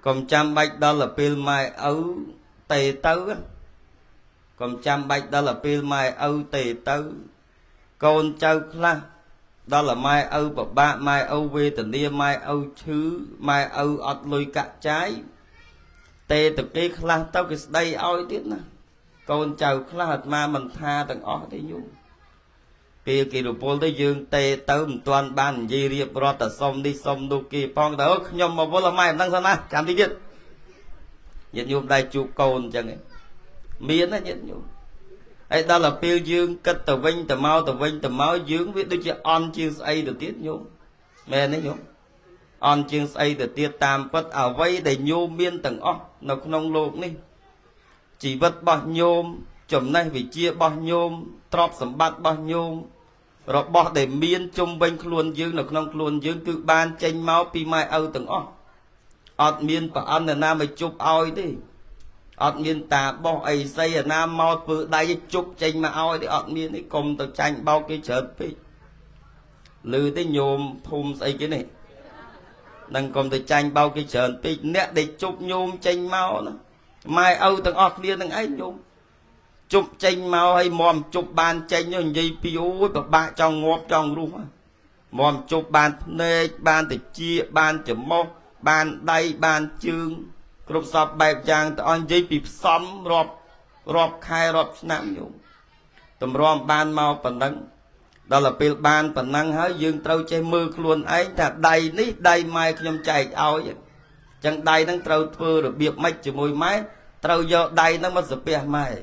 còn chăm bạch đó là pil mai ấu tề tứ còn chăm bạch đó là pil mai ấu tề tứ con trâu khla đó là mai âu và ba mai âu về tình địa mai âu chứ mai âu ọt lùi cả trái tê từ cái khla tao cái đây oi tiếp nè con trâu khla hạt ma mình tha tầng ó thế nhung kia kia đồ pol tới dương tê tới một toàn ban gì riệp rót ta xong đi xong đồ kia phong tới nhom mà vô là mai đang sao na cảm thấy biết nhiệt nhung đây chụp cồn chẳng ấy miến á nhiệt nhung ấy đó là phiêu dương cất tờ vinh tờ máu dương biết đôi chuyện on chương say được tiết nhung mẹ đấy nhung on chương say được tiết tam bất ở vây để nhôm miên tầng ó nó không lộn đi chỉ vật bao nhôm chấm này vì chia bao nhôm trọp sầm bát bao nhôm rồi bỏ để miên chung bên luôn dương nó không luôn dương cứ ban tranh máu pi mai âu tầng ó ọt miên và ăn là nam mày chụp oi đi ọt miên ta bỏ ấy xây ở nam mau vừa đây chụp tranh mà oi đi ọt miên ấy cùng tao tranh bao cái chợt đi lư tới nhôm thùng xây cái này đang cùng tao tranh bao cái chợt đi nè để chụp nhôm tranh mau nữa mai âu tầng ọt miên tầng ấy nhôm chụp tranh mau hay mòm chụp bàn tranh như gì piu và ba trong ngọt trong luôn á mòm chụp bàn nê bàn thì chia bàn chấm mô bàn đây bàn chương cướp sập bẹp giang tao anh dây bị xóm rọp khai rọp nam nhung tụm rọm bàn mau phần nắng đó là pil bàn phần nắng hỡi dương trâu chơi mưa luôn ấy là đầy ní đầy mai nhom chạy ao vậy chẳng đầy năng trâu thưa được biệt mạch chỉ mùi máy trâu do đầy năng mất sập bè mai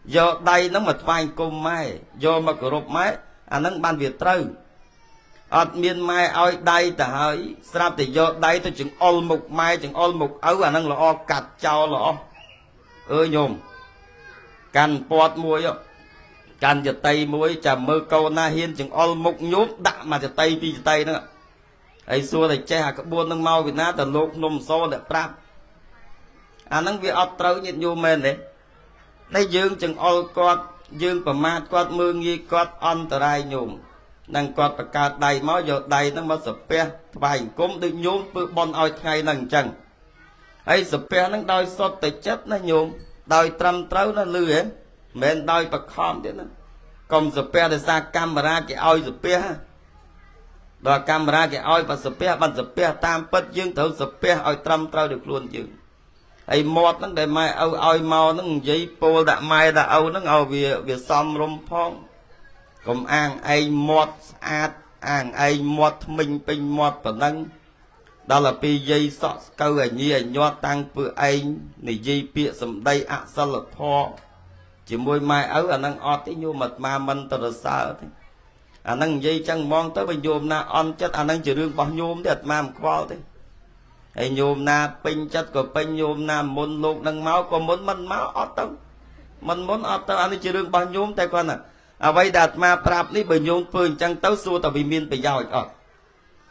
do đây nó mà phai cùng mai do mà cướp máy năng ban việt trâu ọt miên mai oi đây ta hơi sắp thì do đây tôi chừng ol mục mai chừng ol mục ấu năng là o cắt trao là o ơi nhôm cành bọt muối á cành giật tay muối chả mơ câu na hiên chừng ol mục nhốt đạ mà giật tay pi tay nữa ấy xua thì che các buôn năng mau việt nam từ lục nôm so để prap năng việc ọt trâu nhiệt nhôm men đấy đây dương chừng ol quạt dương và mát quạt mưa nghi quạt on tờ rai nhôm năng quạt bạc cát đầy máu giọt đầy nó mà sập pe vài cũng được nhôm bự bon oi ngày năng chẳng ấy sập pe năng đôi sọt tới chất nó nhôm đôi trăm trâu nó lư ấy men đôi bạc khom thế nó còn sập pe để xa camera cái oi sập pe và camera cái oi và sập pe bằng sập pe tam bất dương thấu sập pe oi trăm trâu được luôn chứ ấy mọt nó để mai oi mau nó giấy pol đã mai đã âu nó ngầu vì xóm rom phong còn ăn ai mọt ạt ăn ai mọt mình pin mọt và nâng đó là pi dây sọ câu ở như nhọt tăng bữa anh này dây bịa sầm đây ạ sao là thọ chỉ môi mai ấu anh năng ọt tí nhô mật mà mình tờ sao thế anh năng dây chẳng mong tới bên nhôm na on chất anh năng chỉ riêng bao nhôm thế mà khoa thế hay nhôm na pin chất của pin nhôm na muốn lục năng máu còn muốn mình máu ọt tao mình muốn ọt tao anh chỉ riêng bao nhôm tay con à vậy đạt mà prap ní bởi nhôm phơi chẳng tao xua tao bị miên bị giàu ọt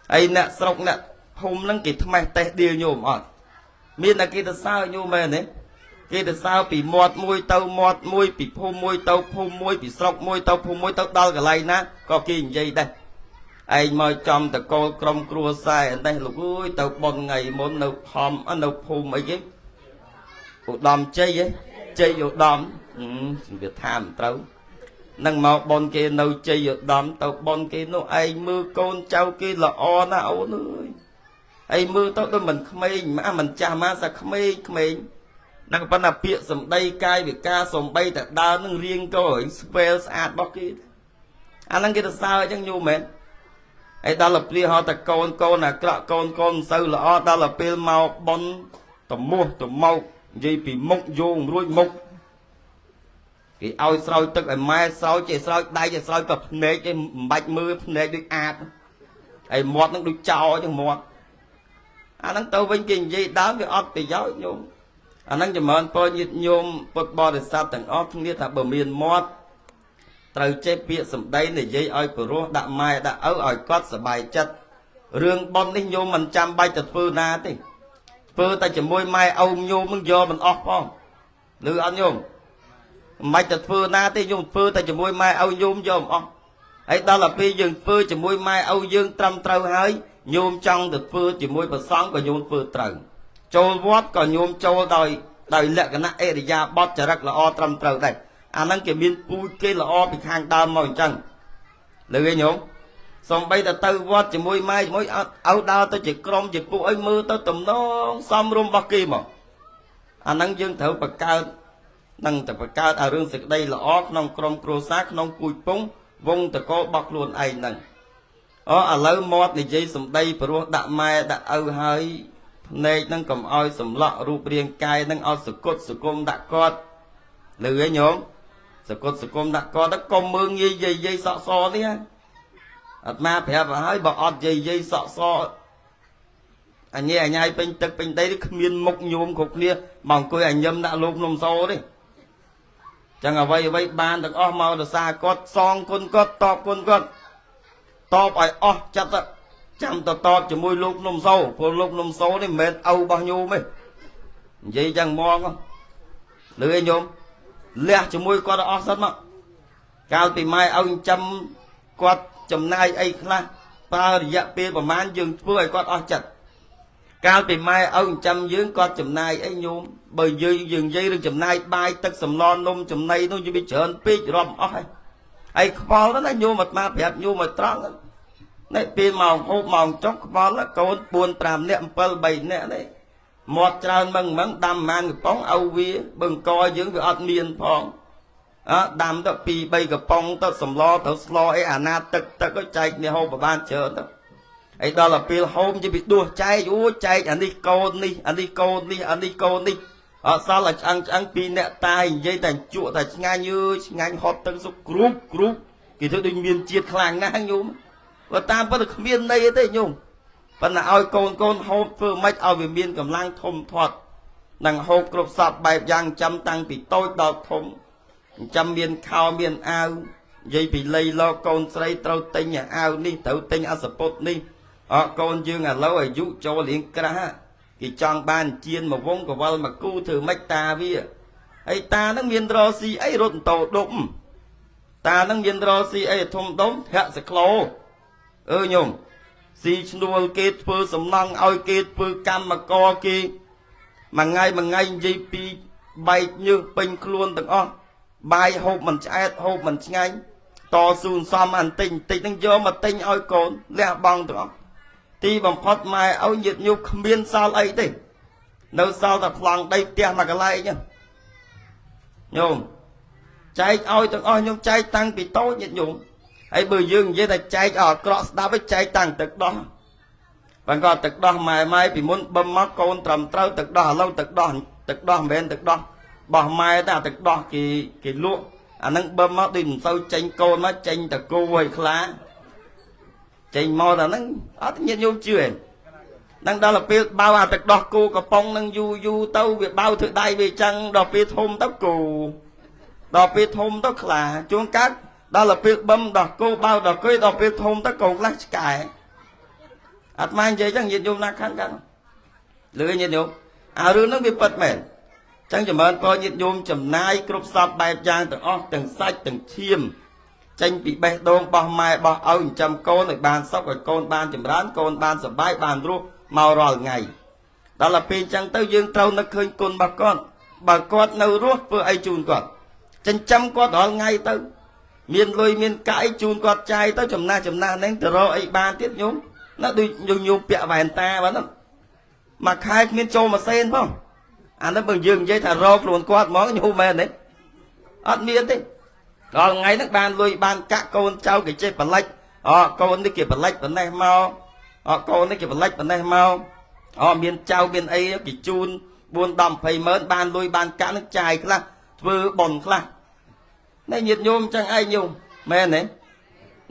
ấy nè sọc nè hôm năng kịch mày tè điều nhôm ọt miên là kia sao nhôm mày đấy kia sao bị mọt môi bị phun môi bị sọc môi tao đau cả lại ná có kia gì đây anh mời trong tao coi trong cua sai ở đây lục ơi tao bon ngày muốn nấu hòm ăn nấu phun mấy cái cuộc đòn chơi vô đòn việc tham tao năng màu bon kia nấu chơi vô đòn tao bon kia nó ai mưa con trâu kia là o não nữa ai mưa tao tôi mình không mà mình cha má sao không năng bắt nạp bịa sầm đây cai việc ca sầm bay tại đa năng riêng câu hỏi spell ad bóc kia anh năng kia là sao chẳng nhu mến ấy đó là pli họ ta con là con sâu là o đó là pil màu bon tầm mau gì bị mốc vô rồi mốc cái ao soi tức là mai soi chỉ soi đây chỉ soi tập nét cái bạch mưa nét đi ad ấy mọt nó được chào chứ mọt anh năng tao vinh kinh gì đó cái ọt thì giáo nhung anh năng chỉ mượn po nhiệt nhôm bật bò để sao tầng ọt không biết là bờ miền mọt từ chế bịa sầm đây này dây oi của rô đã mai đã ấu oi quát sờ bài chất rương bon đi nhôm mình chăm bay chật phơ na thế phơ ta chỉ môi mai âu nhôm mình do mình off không lừa anh nhôm mai chật phơ na thế nhôm phơ ta chỉ môi mai âu nhôm do mình off ấy đó là phi dừng phơ chỉ môi mai âu dương trăm trâu hơi nhôm trong được phơ chỉ môi bờ sáng của nhôm phơ trần ចូលវត្តក៏ញោមចូលដោយលក្ខណៈអរិយាបថចរិតល្អត្រឹមត្រូវដែរអាហ្នឹងគេមានពូជគេល្អពីខាងដើមមកអញ្ចឹងលើឯងញោមសំបីតែទៅវត្តជាមួយម៉ែជាមួយឲ្យដើរទៅជាក្រុមជាពួកអីមើលទៅតំណងសំរុំរបស់គេមកអាហ្នឹងយើងត្រូវបង្កើតនឹងតែបង្កើតឲ្យរឿងសេចក្តីល្អក្នុងក្រុមគ្រួសារក្នុងពូជពងវងតកោរបស់ខ្លួនឯងហ្នឹងឥឡូវមាត់និយាយសំដីព្រោះដាក់ម៉ែដាក់ឪហើយភ្នែកហ្នឹងកុំឲ្យសម្លក់រូបរាងកាយហ្នឹងឲ្យសគុតសគុំដាក់គាត់លឺឯងញោមសគុតសគុំដាក់គាត់ទៅកុំមើងងាយយាយសក់សនេះអាត្មាប្រាប់ឲ្យហើយបើអត់យាយសក់សអញញ៉ៃពេញទឹកពេញដីគ្មានមុខញោមគ្រប់គ្នាមកអង្គុយឲ្យញឹមដាក់លោកនំសទេចឹងអ្វីបានទាំងអស់មកទៅសារគាត់សងគុណគាត់តបគុណគាត់តបឲ្យអស់ចិត្តចាំតតបជាមួយលោកនំសព្រោះលោកនំសនេះមិនមែនឪរបស់ញោមទេនិយាយចឹងមកលឺឯងញោមលះជាមួយគាត់អស់សិនមកកាលពីម៉ែឲ្យចិញ្ចឹមគាត់ចំណាយអីខ្លះប្រើរយៈពេលប្រហែលយើងធ្វើឲ្យគាត់អស់ចិត្តកាលពីម៉ែឲ្យចិញ្ចឹមយើងគាត់ចំណាយអីញោមបើយើងនិយាយរឿងចំណាយបាយទឹកសម្លនំចំណីនោះយើងវាច្រើនពេករាប់អស់ហើយខ្វល់ទៅណាញោមអាត្មាប្រាប់ញោមឲ្យត្រង់នេះពេលម៉ោងហូបម៉ោងចុកខ្វល់កូន4 5នាក់7 3នាក់នេះមាត់ច្រើនមឹងដាំប្រហែលកំប៉ុងឲ្យវាបើអង្គយើងវាអត់មានផងដាំទៅ2 3កំប៉ុងទៅសម្លទៅស្លអីអាណាទឹកចែកនេះហូបប្រហែលច្រើនទៅអីដល់ទៅពេលហូបជិះពីដួសចែកចែកអានេះកូននេះអានេះកូននេះអានេះកូននេះអត់សល់ឲ្យឆ្អឹង2នាក់តានិយាយតែជក់តែឆ្ងាញ់ឆ្ងាញ់ហត់ទឹកសុខគ្រូបគេធ្វើដូចមានជាតិខ្លាំងណាស់ញោមបើតាមពិតគ្មានន័យទេញោមប៉ុន្តែឲ្យកូនហូបធ្វើម៉េចឲ្យវាមានកម្លាំងធំធាត់នឹងហូបគ្រប់សពបែបយ៉ាងចាំតាំងពីតូចដល់ធំចាំមានខោមានអាវនិយាយពីលៃលោកកូនស្រីត្រូវទិញអាវនេះត្រូវទិញអសពុតនេះកូនយើងឥឡូវអាយុចូលរៀងក្រាស់គេចង់បានជៀនមកវងកវលមកគូធ្វើម៉េចតាវាហើយតានឹងមានរស៊ីអីរត់តោដុំតានឹងមានរស៊ីអីធំដុំធាក់សក្លោញោមស៊ីឈ្នួលគេធ្វើសំណង់ឲ្យគេធ្វើកម្មករគេមួយថ្ងៃនិយាយពីបែកញើសពេញខ្លួនទាំងអស់បាយហូបមិនឆ្អែតហូបមិនឆ្ងាញ់តស៊ូសំអានតិចនឹងយកមកទិញឲ្យកូនលះបង់ទាំងអស់ទីបំផុតម៉ែឲ្យញាតញោមគ្មានសល់អីទេនៅសល់តែប្លង់ដីផ្ទះមួយកន្លែងញោមចែកឲ្យទាំងអស់ញោមចែកតាំងពីតូចញាតញោមហើយបើយើងនិយាយតែចែកឲ្យអាក្រក់ស្ដាប់ឲ្យចែកតាំងទឹកដោះបើក៏ទឹកដោះម៉ែពីមុនបឹមមកកូនត្រឹមត្រូវទឹកដោះឥឡូវទឹកដោះមិនមែនទឹកដោះបោះម៉ែតែទឹកដោះគេលក់អាហ្នឹងបឹមមកដូចមិនសូវចេញកូនមកចេញតគូឲ្យខ្លាចេញមកតែហ្នឹងអត់ញាតញោមជឿទេនឹងដល់ពេលបៅអាទឹកដោះគូកំប៉ុងនឹងយូរទៅវាបៅធ្វើដៃវាចឹងដល់ពេលធំទៅគូដល់ពេលធំទៅខ្លាជួនកាត់ដល់ពេលបឹមដល់គូបៅដល់គួយដល់ពេលធំទៅកូនខ្លះឆ្កែអាត្មានិយាយចឹងញាតញោមណាខាងកាត់លឺញាតញោមអារឿងហ្នឹងវាពិតមែនចឹងចម្រើនពរញាតញោមចំណាយគ្រប់សពបែបយ៉ាងទាំងអស់ទាំងសាច់ទាំងឈាមចេញពីបេះដូងរបស់ម៉ែរបស់ឪចិញ្ចឹមកូនឲ្យបានសុខឲ្យកូនបានចម្រើនកូនបានសុបាយបានរស់មករាល់ថ្ងៃដល់ពេលចឹងទៅយើងត្រូវនឹកឃើញគុណរបស់គាត់បើគាត់នៅរស់ធ្វើអីជូនគាត់ចិញ្ចឹមគាត់រាល់ថ្ងៃទៅមានលុយមានកាយជូនគាត់ចាយទៅចំណាស់ហ្នឹងទៅរកអីបានទៀតញោមណាដូចញោមពាក់វ៉ែនតាបាទហ្នឹងមួយខែគ្មានចូលមួយសេនផងអានោះបើយើងនិយាយថារកខ្លួនគាត់ហ្មងញោមមែនទេអត់មានទេដល់ថ្ងៃហ្នឹងបានលុយបានកាក់កូនចៅគេចេះបលិចកូននេះគេបលិចប៉ុណ្ណេះមកកូននេះគេបលិចប៉ុណ្ណេះមកមានចៅមានអីគេជូន4 10 20ម៉ឺនបានលុយបានកាក់នឹងចាយខ្លះធ្វើបុណ្យខ្លះនេះញាតិញោមចឹងឯងញោមមែនទេ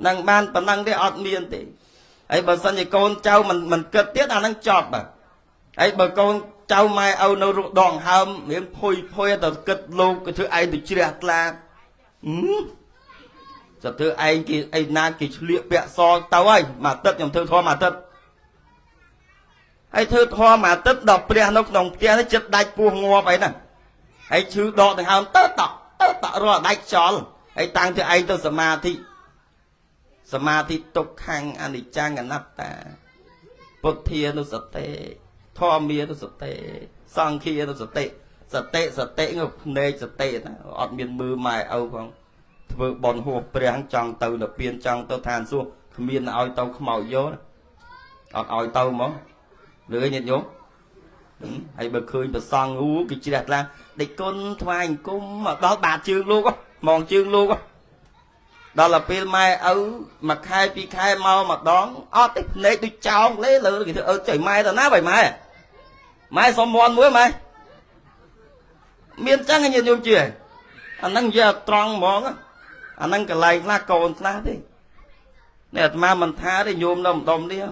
នឹងបានប៉ុណ្ណឹងទេអត់មានទេហើយបើសិនជាកូនចៅមិនគិតទៀតអាហ្នឹងចប់បាទហើយបើកូនចៅម៉ែឪនៅរកដងហើមរៀងភុយទៅគិតលោកក៏ធ្វើឯងទៅជ្រះថ្លាសធ្វើឯងគេអីណាគេឆ្លៀកពាក់សទៅហើយមួយអាទិត្យខ្ញុំធ្វើធម៌មួយអាទិត្យហើយធ្វើធម៌មួយអាទិត្យដល់ព្រះនៅក្នុងផ្ទះនេះចិត្តដាច់ពោះងាប់អីណាហើយឈឺដកដង្ហើមទៅតក់រត់ដាច់ខ្យល់ហើយតាំងទៅឯងទៅសមាធិទុក្ខំអនិច្ចំអនត្តាពុទ្ធានុសតិ ធម្មមានទៅសតិសង្ឃាទៅសតិសតិងភ្នែកសតិណាអត់មានមើលម៉ែឪផងធ្វើបន់ហួសព្រះចង់ទៅនិព្វានចង់ទៅឋានសួគ៌គ្មានឲ្យទៅខ្មោចយកអត់ឲ្យទៅហ្មងលឺញាតិញោមហើយបើឃើញប្រសងគេជ្រះថ្លាដេចគុណថ្វាយអង្គមមកដល់បាតជើងលោកហ្មងជើងលោកដល់ទៅពេលម៉ែឪមួយខែពីរខែមកម្ដងអត់ទេភ្នែកដូចចោងលេលើគេធ្វើចៃម៉ែទៅណាបាយម៉ែសុំមន់មួយម៉ែមានចឹងញាតិញោមជឿអាហ្នឹងនិយាយត្រង់ហ្មងអាហ្នឹងកន្លែងខ្លះកូនខ្លះទេនេះអាត្មាមិនថាទេញោមនៅម្ដុំនេះ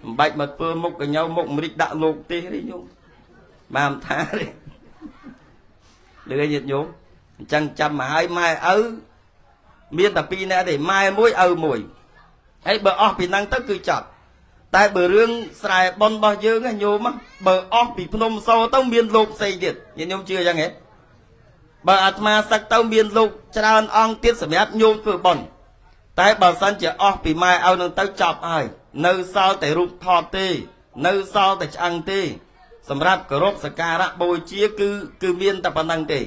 មិនបាច់មកធ្វើមុខកញ្ញោមុខម្រិចដាក់លោកទេញោមបានថាទេលឺញាតិញោមអញ្ចឹងចាំមកឲ្យម៉ែឪមានតែពីរនាក់ទេម៉ែមួយឪមួយហើយបើអស់ពីហ្នឹងទៅគឺចប់តែបើរឿងស្រែប៉ុនរបស់យើងញោមបើអស់ពីភ្នំសោទៅមានលោកផ្សេងទៀតញាតិញោមជឿអញ្ចឹងហ៎បើអាត្មាសឹកទៅមានលោកច្រើនអង្គទៀតសម្រាប់ញោមធ្វើប៉ុនតែបើសិនជាអស់ពីម៉ែឪនឹងទៅចប់ហើយនៅសល់តែរូបថតទេនៅសល់តែឆ្អឹងទេសម្រាប់គោរពសក្ការៈបូជាគឺមានតែប៉ុណ្្នឹងទេអ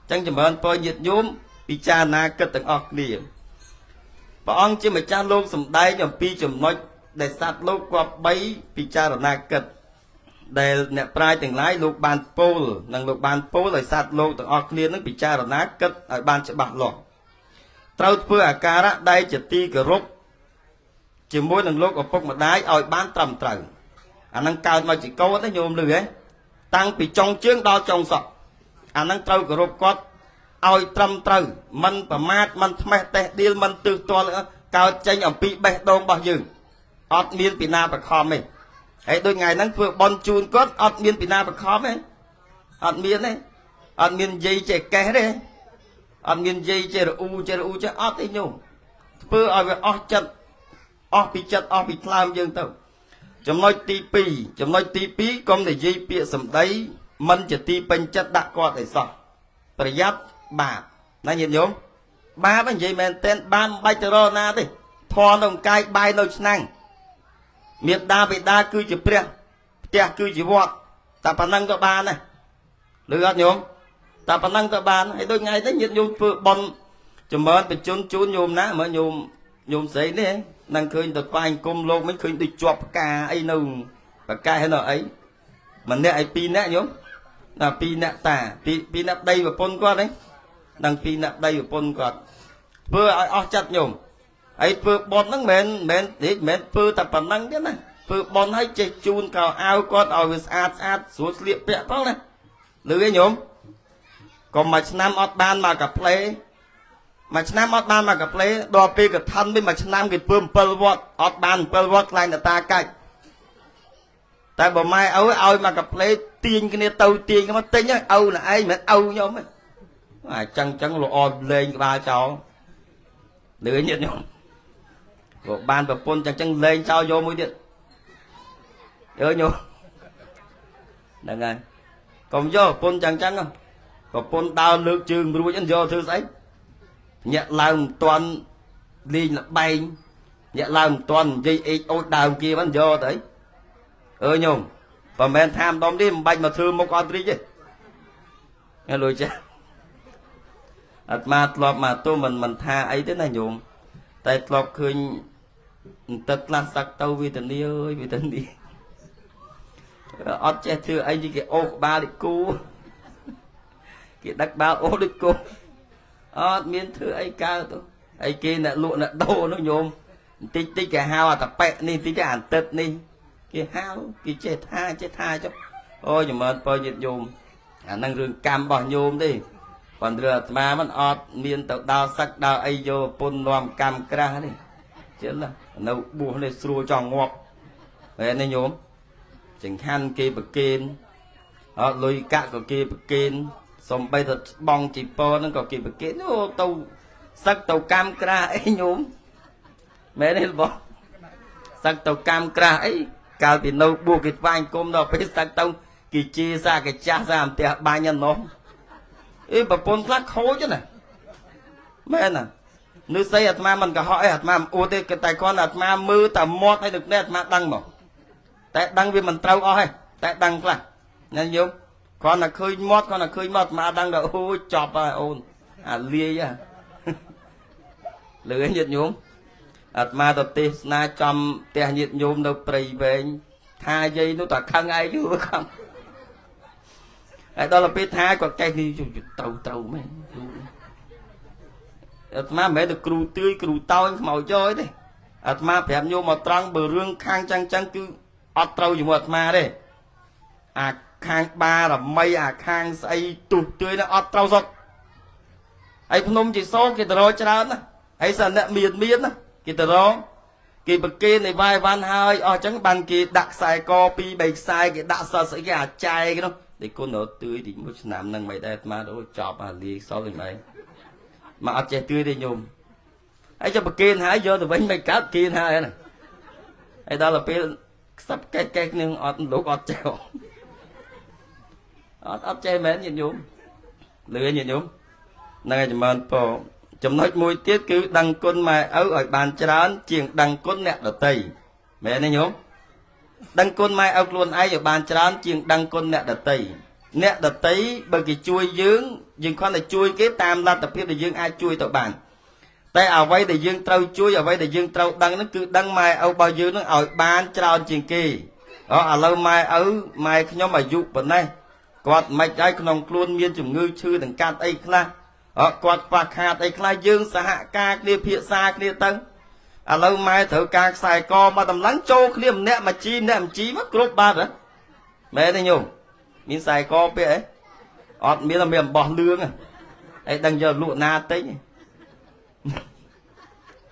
ញ្ចឹងចម្រើនពរញាតិញោមពិចារណាគិតទាំងអស់គ្នាព្រះអង្គជាម្ចាស់លោកសម្ដែងអំពីចំណុចដែលសត្វលោកគប្បីពិចារណាគិតដែលអ្នកប្រាជ្ញទាំងឡាយលោកបានពោលនិងលោកបានពោលឲ្យសត្វលោកទាំងអស់គ្នានឹងពិចារណាគិតឲ្យបានច្បាស់លាស់ត្រូវធ្វើអាការៈដែលជាទីគោរពជាមួយនឹងលោកឪពុកម្ដាយឲ្យបានត្រឹមត្រូវអានឹងកើតមកជាកូនណាញោមលឺហ៎តាំងពីចុងជើងដល់ចុងសក់អានឹងត្រូវគោរពគាត់ឲ្យត្រឹមត្រូវមិនប្រមាថមិនថ្មេះតេះដៀលមិនទើសទាល់កើតចេញអំពីបេះដូងរបស់យើងអត់មានពីណាបខំទេហើយដូចថ្ងៃហ្នឹងធ្វើបន់ជូនគាត់អត់មានពីណាបខំទេអត់មានទេអត់មាននិយាយចេះកេះទេអត់មាននិយាយចេះរអ៊ូចេះអត់ទេញោមធ្វើឲ្យវាអស់ចិត្តអស់ពីចិត្តអស់ពីថ្លើមយើងទៅចំណុចទី2កុំនិយាយពាក្យសម្ដីមិនជាទីពេញចិត្តដាក់គាត់ឲ្យសោះប្រយ័ត្នបាបណាញាតិញោមបាបនិយាយមែនតែនបាបមិនបាច់ទៅរកណាទេធម៌នៅកាយបាយនៅឆ្នាំងមេត្តាបិតាគឺជាព្រះផ្ទះគឺជាវត្តតែប៉ុណ្ណឹងក៏បានដែរឮអត់ញោមតែប៉ុណ្ណឹងក៏បានហើយដូចថ្ងៃនេះញាតិញោមធ្វើបន់ចម្រើនបញ្ជូនជូនញោមណាមើលញោមស្រីនេះនឹងឃើញទៅថ្វាយអង្គមលោកមិនឃើញដូចជាប់ផ្កាអីនៅបកែនៅអីម្នាក់ឲ្យពីរនាក់ញោមណាពីរនាក់តាពីរនាក់ដីប្រពន្ធគាត់ហ្នឹងនឹងពីរនាក់ដីប្រពន្ធគាត់ធ្វើឲ្យអស់ចិត្តញោមហើយធ្វើបន់ហ្នឹងមិនធ្វើតែប៉ុណ្ណឹងទេណាធ្វើបន់ឲ្យចេះជូនកោអាវគាត់ឲ្យវាស្អាតស្រួលស្លៀកពាក់ផងណាឮទេញោមកុំមួយឆ្នាំអត់បានមកកាផ្លេមួយឆ្នាំអត់បានមកកាផ្លេដល់ពេលកឋិនវិញមួយឆ្នាំគេធ្វើ7វត្តអត់បាន7វត្តខ្លាញ់តាកាច់តែបើម៉ែឪឲ្យមកកាផ្លេទាញគ្នាទៅទាញមកទិញឪណាឯងមិនឪខ្ញុំទេអាចឹងល្អលេងក្បាលចោលលឿនញាតិញោមក៏បានប្រពន្ធចឹងលេងចោលយកមួយទៀតញោមហ្នឹងហើយកុំយកប្រពន្ធចឹងប្រពន្ធដើរលើកជើងរួចយកធ្វើស្អីញាក់ឡើងមិនទាន់លេងលបែងញាក់ឡើងមិនទាន់និយាយអេចអូចដើមគេបានយកទៅញោមបើមិនថាម្ដុំនេះមិនបាច់មកធ្វើមុខអត់រីកទេnghe lùi chứ mà lọp mà tôi mình tha ấy thế này nhộm tại lọp khơi tất là sắc tâu vì tình đi ơi vì tình đi ọt che thưa anh như cái ô ba đi cô cái đất ba ô đi cô ọt miên thưa ấy cao tôi ấy kia nè lụa nè đồ nó nhộm tí cái hao à tập bẹ đi tí cái ảnh tật đi cái hao cái che tha cho ôi nhưng mà tôi nhiệt nhộm năng rừng cam bỏ nhôm đi còn rửa mà vẫn ọt miên tàu đào sắc đào ai vô pôn loàm cam kra đi chứ là nấu buồn này xua tròn ngọt vậy nên nhôm chỉnh khăn kia bậc kên họ lùi cạ của kia bậc kên xong bây giờ bong chỉ po nó có kia bậc kên ô tàu sắc tàu cam kra ấy nhôm mẹ đây bỏ sắc tàu cam kra ấy cao thì nấu buộc cái vai côm đâu phải sắc tàu kỳ chia ra cái cha ra làm tiệt ba nhân nó ê bà pôn phát khối chứ này mẹ nè nữ xây hạt ma mình cả hỏi hạt ma ô tê cái tài con hạt ma mưa tầm mót hay được nét ma đăng mà tại đăng vì mình trâu o hay តែដឹងខ្លះណាញោមគាត់តែឃើញមាត់គាត់តែឃើញមាត់អាត្មាដឹងថាអូយចប់ហើយអូនអាលាយលឺញាតិញោមអាត្មាទៅទេសនាចំផ្ទះញាតិញោមនៅព្រៃវែងថាយាយនោះតែខឹងឯងយូរខំហើយដល់ទៅពេលថាគាត់កេះនេះត្រូវមែនអាត្មាមិនមែនទៅគ្រូទឿយគ្រូតោញខ្មោចយោទេអាត្មាប្រាប់ញោមមកត្រង់បើរឿងខាងចឹងគឺអត់ត្រូវជាមួយអាត្មាទេអាខាងបារមីអាខាងស្អីទុះទឿយនោះអត់ត្រូវសុទ្ធហើយភ្នំជីសូគេទៅរកច្រើនណាហើយសិនអ្នកមានណាគេទៅរកគេប្រគេននៃវាយវ៉ាន់ហើយអស់ចឹងបានគេដាក់ខ្សែក2 3ខ្សែគេដាក់សតស្អីគេអាចែគេនោះតែគុណទៅទឿយទីមួយឆ្នាំហ្នឹងមិនដែរអាត្មាទៅចប់អាលាយសល់ហ្នឹងឯងមកអត់ចេះទឿយទេញោមហើយចុះប្រគេនហើយយកទៅវិញមិនកើតគេនហើយណាហើយដល់ទៅពេលខ្សឹបកេះនឹងអត់លោកអត់ចេះអត់ចេះមែនញាតិញោមលឺញាតិញោមហ្នឹងហើយចម្រើនពរចំណុចមួយទៀតគឺដឹងគុណម៉ែឪឲ្យបានច្រើនជាងដឹងគុណអ្នកដទៃមែនទេញោមដឹងគុណម៉ែឪខ្លួនឯងឲ្យបានច្រើនជាងដឹងគុណអ្នកដទៃអ្នកដទៃបើគេជួយយើងគ្រាន់តែជួយគេតាមលទ្ធភាពដែលយើងអាចជួយទៅបានតែអ្វីដែលយើងត្រូវជួយអ្វីដែលយើងត្រូវដឹងហ្នឹងគឺដឹងម៉ែឪរបស់យើងហ្នឹងឲ្យបានច្រើនជាងគេឥឡូវម៉ែឪម៉ែខ្ញុំអាយុប៉ុណ្ណេះគាត់មិនហើយក្នុងខ្លួនមានជំងឺឈឺទាំងកាត់អីខ្លះគាត់ខ្វះខាតអីខ្លះយើងសហការគ្នាភាសាគ្នាទៅឥឡូវម៉ែត្រូវការខ្សែកមកតម្លឹងចូលគ្នាម្នាក់មកជីមកគ្រប់បាត់ហ៎មែនទេញោមមានខ្សែកពាក់អីអត់មានអំបោះលឿងអីដឹងយកលក់ណាតិច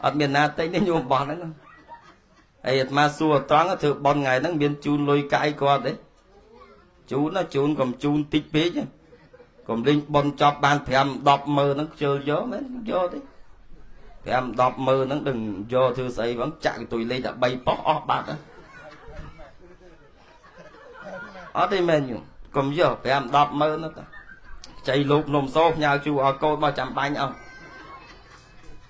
អត់មានណាតិចទេញោមបោះហ្នឹងហើយអាត្មាសួរត្រង់ធ្វើបន់ថ្ងៃហ្នឹងមានជូនលុយកាយគាត់ទេជូនកុំជូនតិចពេកកុំលេងបន់ចប់បាន5 10ម៉ឺនហ្នឹងខ្ជិលយកមែនយកទេ5 10ម៉ឺនហ្នឹងដឹងយកធ្វើស្អីបងចាក់កតុយលេខតែ3ប៉ុសអស់បាត់អត់ទេមែនញោមកុំយក5 10ម៉ឺនទៅចៃលោកនំសោផ្ញើជូឲ្យកូនមកចាំបាញ់អស់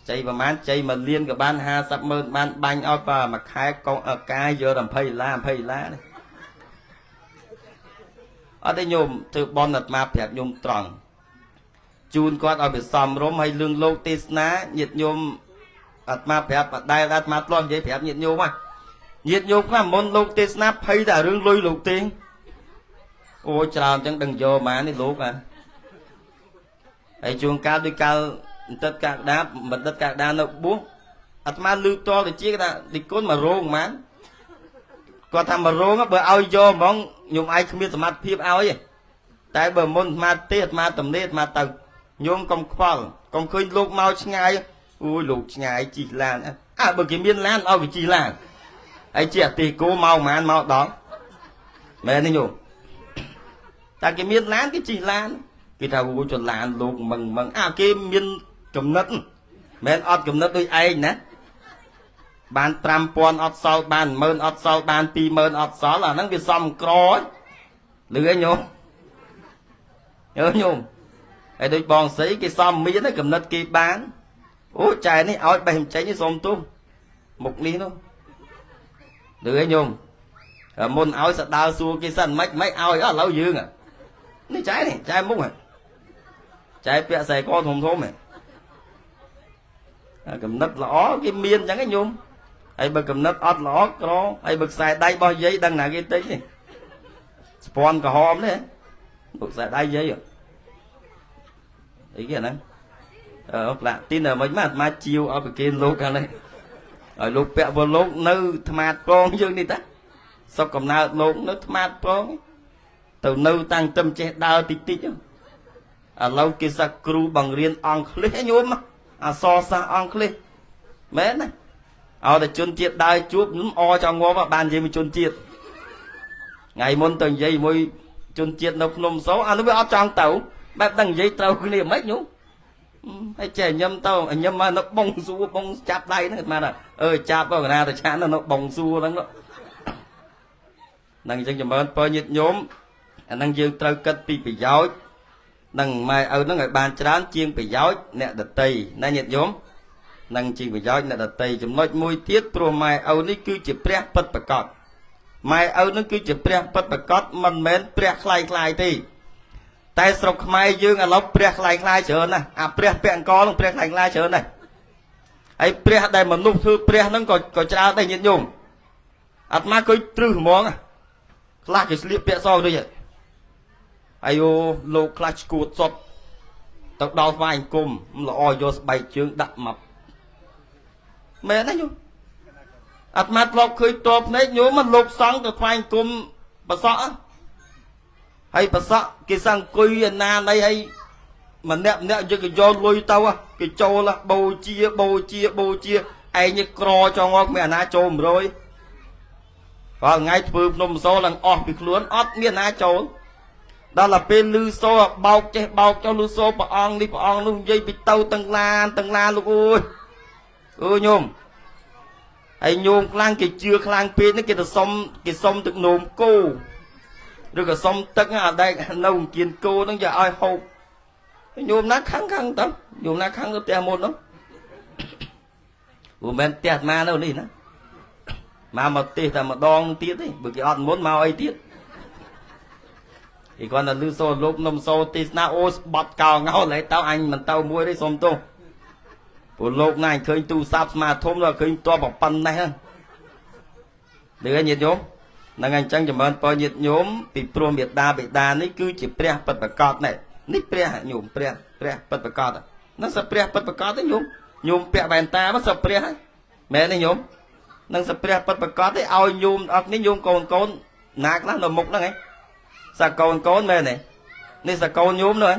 ចៃប្រហែលចៃ1លានក៏បាន50ម៉ឺនបានបាញ់ឲ្យបើមួយខែកងកាយយក20ដុល្លារនេះអត់ទេញោមធ្វើបន់អាត្មាប្រាប់ញោមត្រង់ជូនគាត់ឲ្យវាសមរម្យហើយលឿងលោកទេសនាញាតិញោមអាត្មាប្រាប់បដែលអាត្មាធ្លាប់និយាយប្រាប់ញាតិញោមហ្នឹងញាតិញោមខ្លះមុនលោកទេសនាភ័យតែរឿងលុយលោកទេអូច្រើនអញ្ចឹងដឹងយកមកនេះលោកហើយជួនកាលដូចកាលបន្តិតកាកដាបណ្ឌិតកាកដានៅបួសអាត្មាលឺតទៅជាគេថាទីគុណមករោងហ្មងគាត់ថាមករោងបើឲ្យយកហ្មងញោមឯងគ្មានសមត្ថភាពឲ្យទេតែបើមុនអាត្មាទេអាត្មាតំណេអាត្មាទៅញោមកុំខ្វល់កុំឃើញលោកមកឆ្ងាយអូយលោកឆ្ងាយជិះឡានបើគេមានឡានឲ្យគេជិះឡានហើយជាអតិគោមកហ្មងមកដល់មែនទេញោមតែគេមានឡានគេជិះឡានគេថាអូចន្លានលោកមឹងគេមានកំណត់មែនអត់កំណត់ដូចឯងណាបាន5000អត់សល់បាន10000អត់សល់បាន20000អត់សល់អាហ្នឹងវាសំក្រលឺឯងញោមញោមហើយដូចបងស្រីគេសំមានកំណត់គេបានអូចែនេះឲ្យបេះចេញសុំទោសមុខនេះនោះលឺឯងញោមមុនឲ្យសដើសួរគេសិនមិនឲ្យឥឡូវយើងនេះចែមុខចែពាក់ខ្សែកធំហ៎កំណត់ល្អគេមានអញ្ចឹងញោមហើយបើកំណត់អត់ល្អក្រហើយបើខ្សែដៃរបស់យាយដឹងណាគេតិចទេស្ពាន់ក្រហមទេបើខ្សែដៃយាយអីគេហ្នឹងផ្លាក់ទីនមិនមកអាត្មាជាវឲ្យប្រគេនលោកខាងនេះឲ្យលោកពាក់វលោកនៅថ្មាតប្រងយើងនេះតាសុកកំណើតលោកនៅថ្មាតប្រងទៅនៅតាំងទឹមចេះដើរតិចឥឡូវគេសាក់គ្រូបង្រៀនអង់គ្លេសញោមអសរសាស្ត្រអង់គ្លេសមែនណាឲ្យតែជនជាតិដើរជួបអចង់ងាប់បាននិយាយមួយជនជាតិថ្ងៃមុនទៅនិយាយមួយជនជាតិនៅភ្នំសូអានោះវាអត់ចង់ទៅបែបដឹងនិយាយត្រូវគ្នាមិនញោមហើយចេះញឹមទៅញឹមមកនៅបងសួរបងចាប់ដៃហ្នឹងអាថាចាប់ក៏កណាទៅឆាននៅបងសួរហ្នឹងហ្នឹងអញ្ចឹងចម្រើនពរញាតិញោមអាហ្នឹងយើងត្រូវគិតពីប្រយោជន៍នឹងម៉ែឪហ្នឹងឲ្យបានច្រើនជាងប្រយោជន៍អ្នកដតីណាញាតិញោមនឹងជាប្រយោជន៍អ្នកដតីចំណុចមួយទៀតព្រោះម៉ែឪនេះគឺជាព្រះពិតប្រាកដ ម៉ែឪនឹងគឺជាព្រះពិតប្រាកដមិនមែនព្រះខ្លាយខ្លាយទេតែស្រុកខ្មែរយើងឥឡូវព្រះខ្លាយខ្លាយច្រើនណាស់អាព្រះពាក់អង្គនឹងព្រះខ្លាយខ្លាយច្រើនណាស់ហើយព្រះដែលមនុស្សធ្វើព្រះហ្នឹងក៏ច្រើនដែរញាតិញោមអាត្មាគួយទ្រឹសហ្មងខ្លះគេស្លៀកពាក់សដូចហ្នឹងអាយូលោកខ្លះឈួតសុតទៅដល់ស្វាយអង្គមល្អយកស្បែកជើងដាក់មកមែនណាញោមអាត្មាធ្លាប់ឃើញតបភ្នែកញោមមកលោកសង្ឃទៅស្វាយអង្គមប្រសក់ហើយប្រសក់គេសង្គុយឯណាណីហើយម្នាក់យកគេយកលុយទៅគេចូលបូជាឯងក្រចងគ្មានអាណាចូល100រាល់ថ្ងៃធ្វើភ្នំសូឡើងអស់ពីខ្លួនអត់មានអាណាចូលដល់តែពេលលឺសូបោកចេះបោកចុះលឺសូព្រះអង្គនេះព្រះអង្គនោះនិយាយពីទៅទាំងឡានលោកអើយញោមហើយញោមខ្លាំងគេជឿខ្លាំងពេកនេះគេសុំទឹកនោមគោឬក៏សុំទឹកអាដែកនៅអង្គានគោហ្នឹងយកឲ្យហូបញោមណាខឹងទៅញោមណាខឹងទៅផ្ទះមុនហ្នឹងមិនមែនផ្ទះអាត្មានៅនេះណាមកទេសតែម្ដងទៀតទេបើគេអត់មុនមកអីទៀតគេគាត់តែលឺសូលោកនំសូទេសនាអូស្បត់កោងោឡើយទៅអញមិនទៅមួយទេសុំទោសព្រោះលោកណាឃើញទូរស័ព្ទស្មាធំដល់ឃើញតបប៉ុណ្ណេះហ្នឹងឮញាតិញោមហ្នឹងអញ្ចឹងចម្រើនពរញាតិញោមពីព្រោះមេត្តាបិតានេះគឺជាព្រះពិតប្រាកដនេះព្រះញោមព្រះពិតប្រាកដហ្នឹងសព្រះពិតប្រាកដទេញោមពាក់វ៉ែនតាមកសព្រះហ្នឹងមែនទេញោមនឹងសព្រះពិតប្រាកដទេឲ្យញោមអត់នេះញោមកូនណាខ្លះនៅមុខហ្នឹងឯងសាកូនមែនទេនេះសាកូនញោមនោះ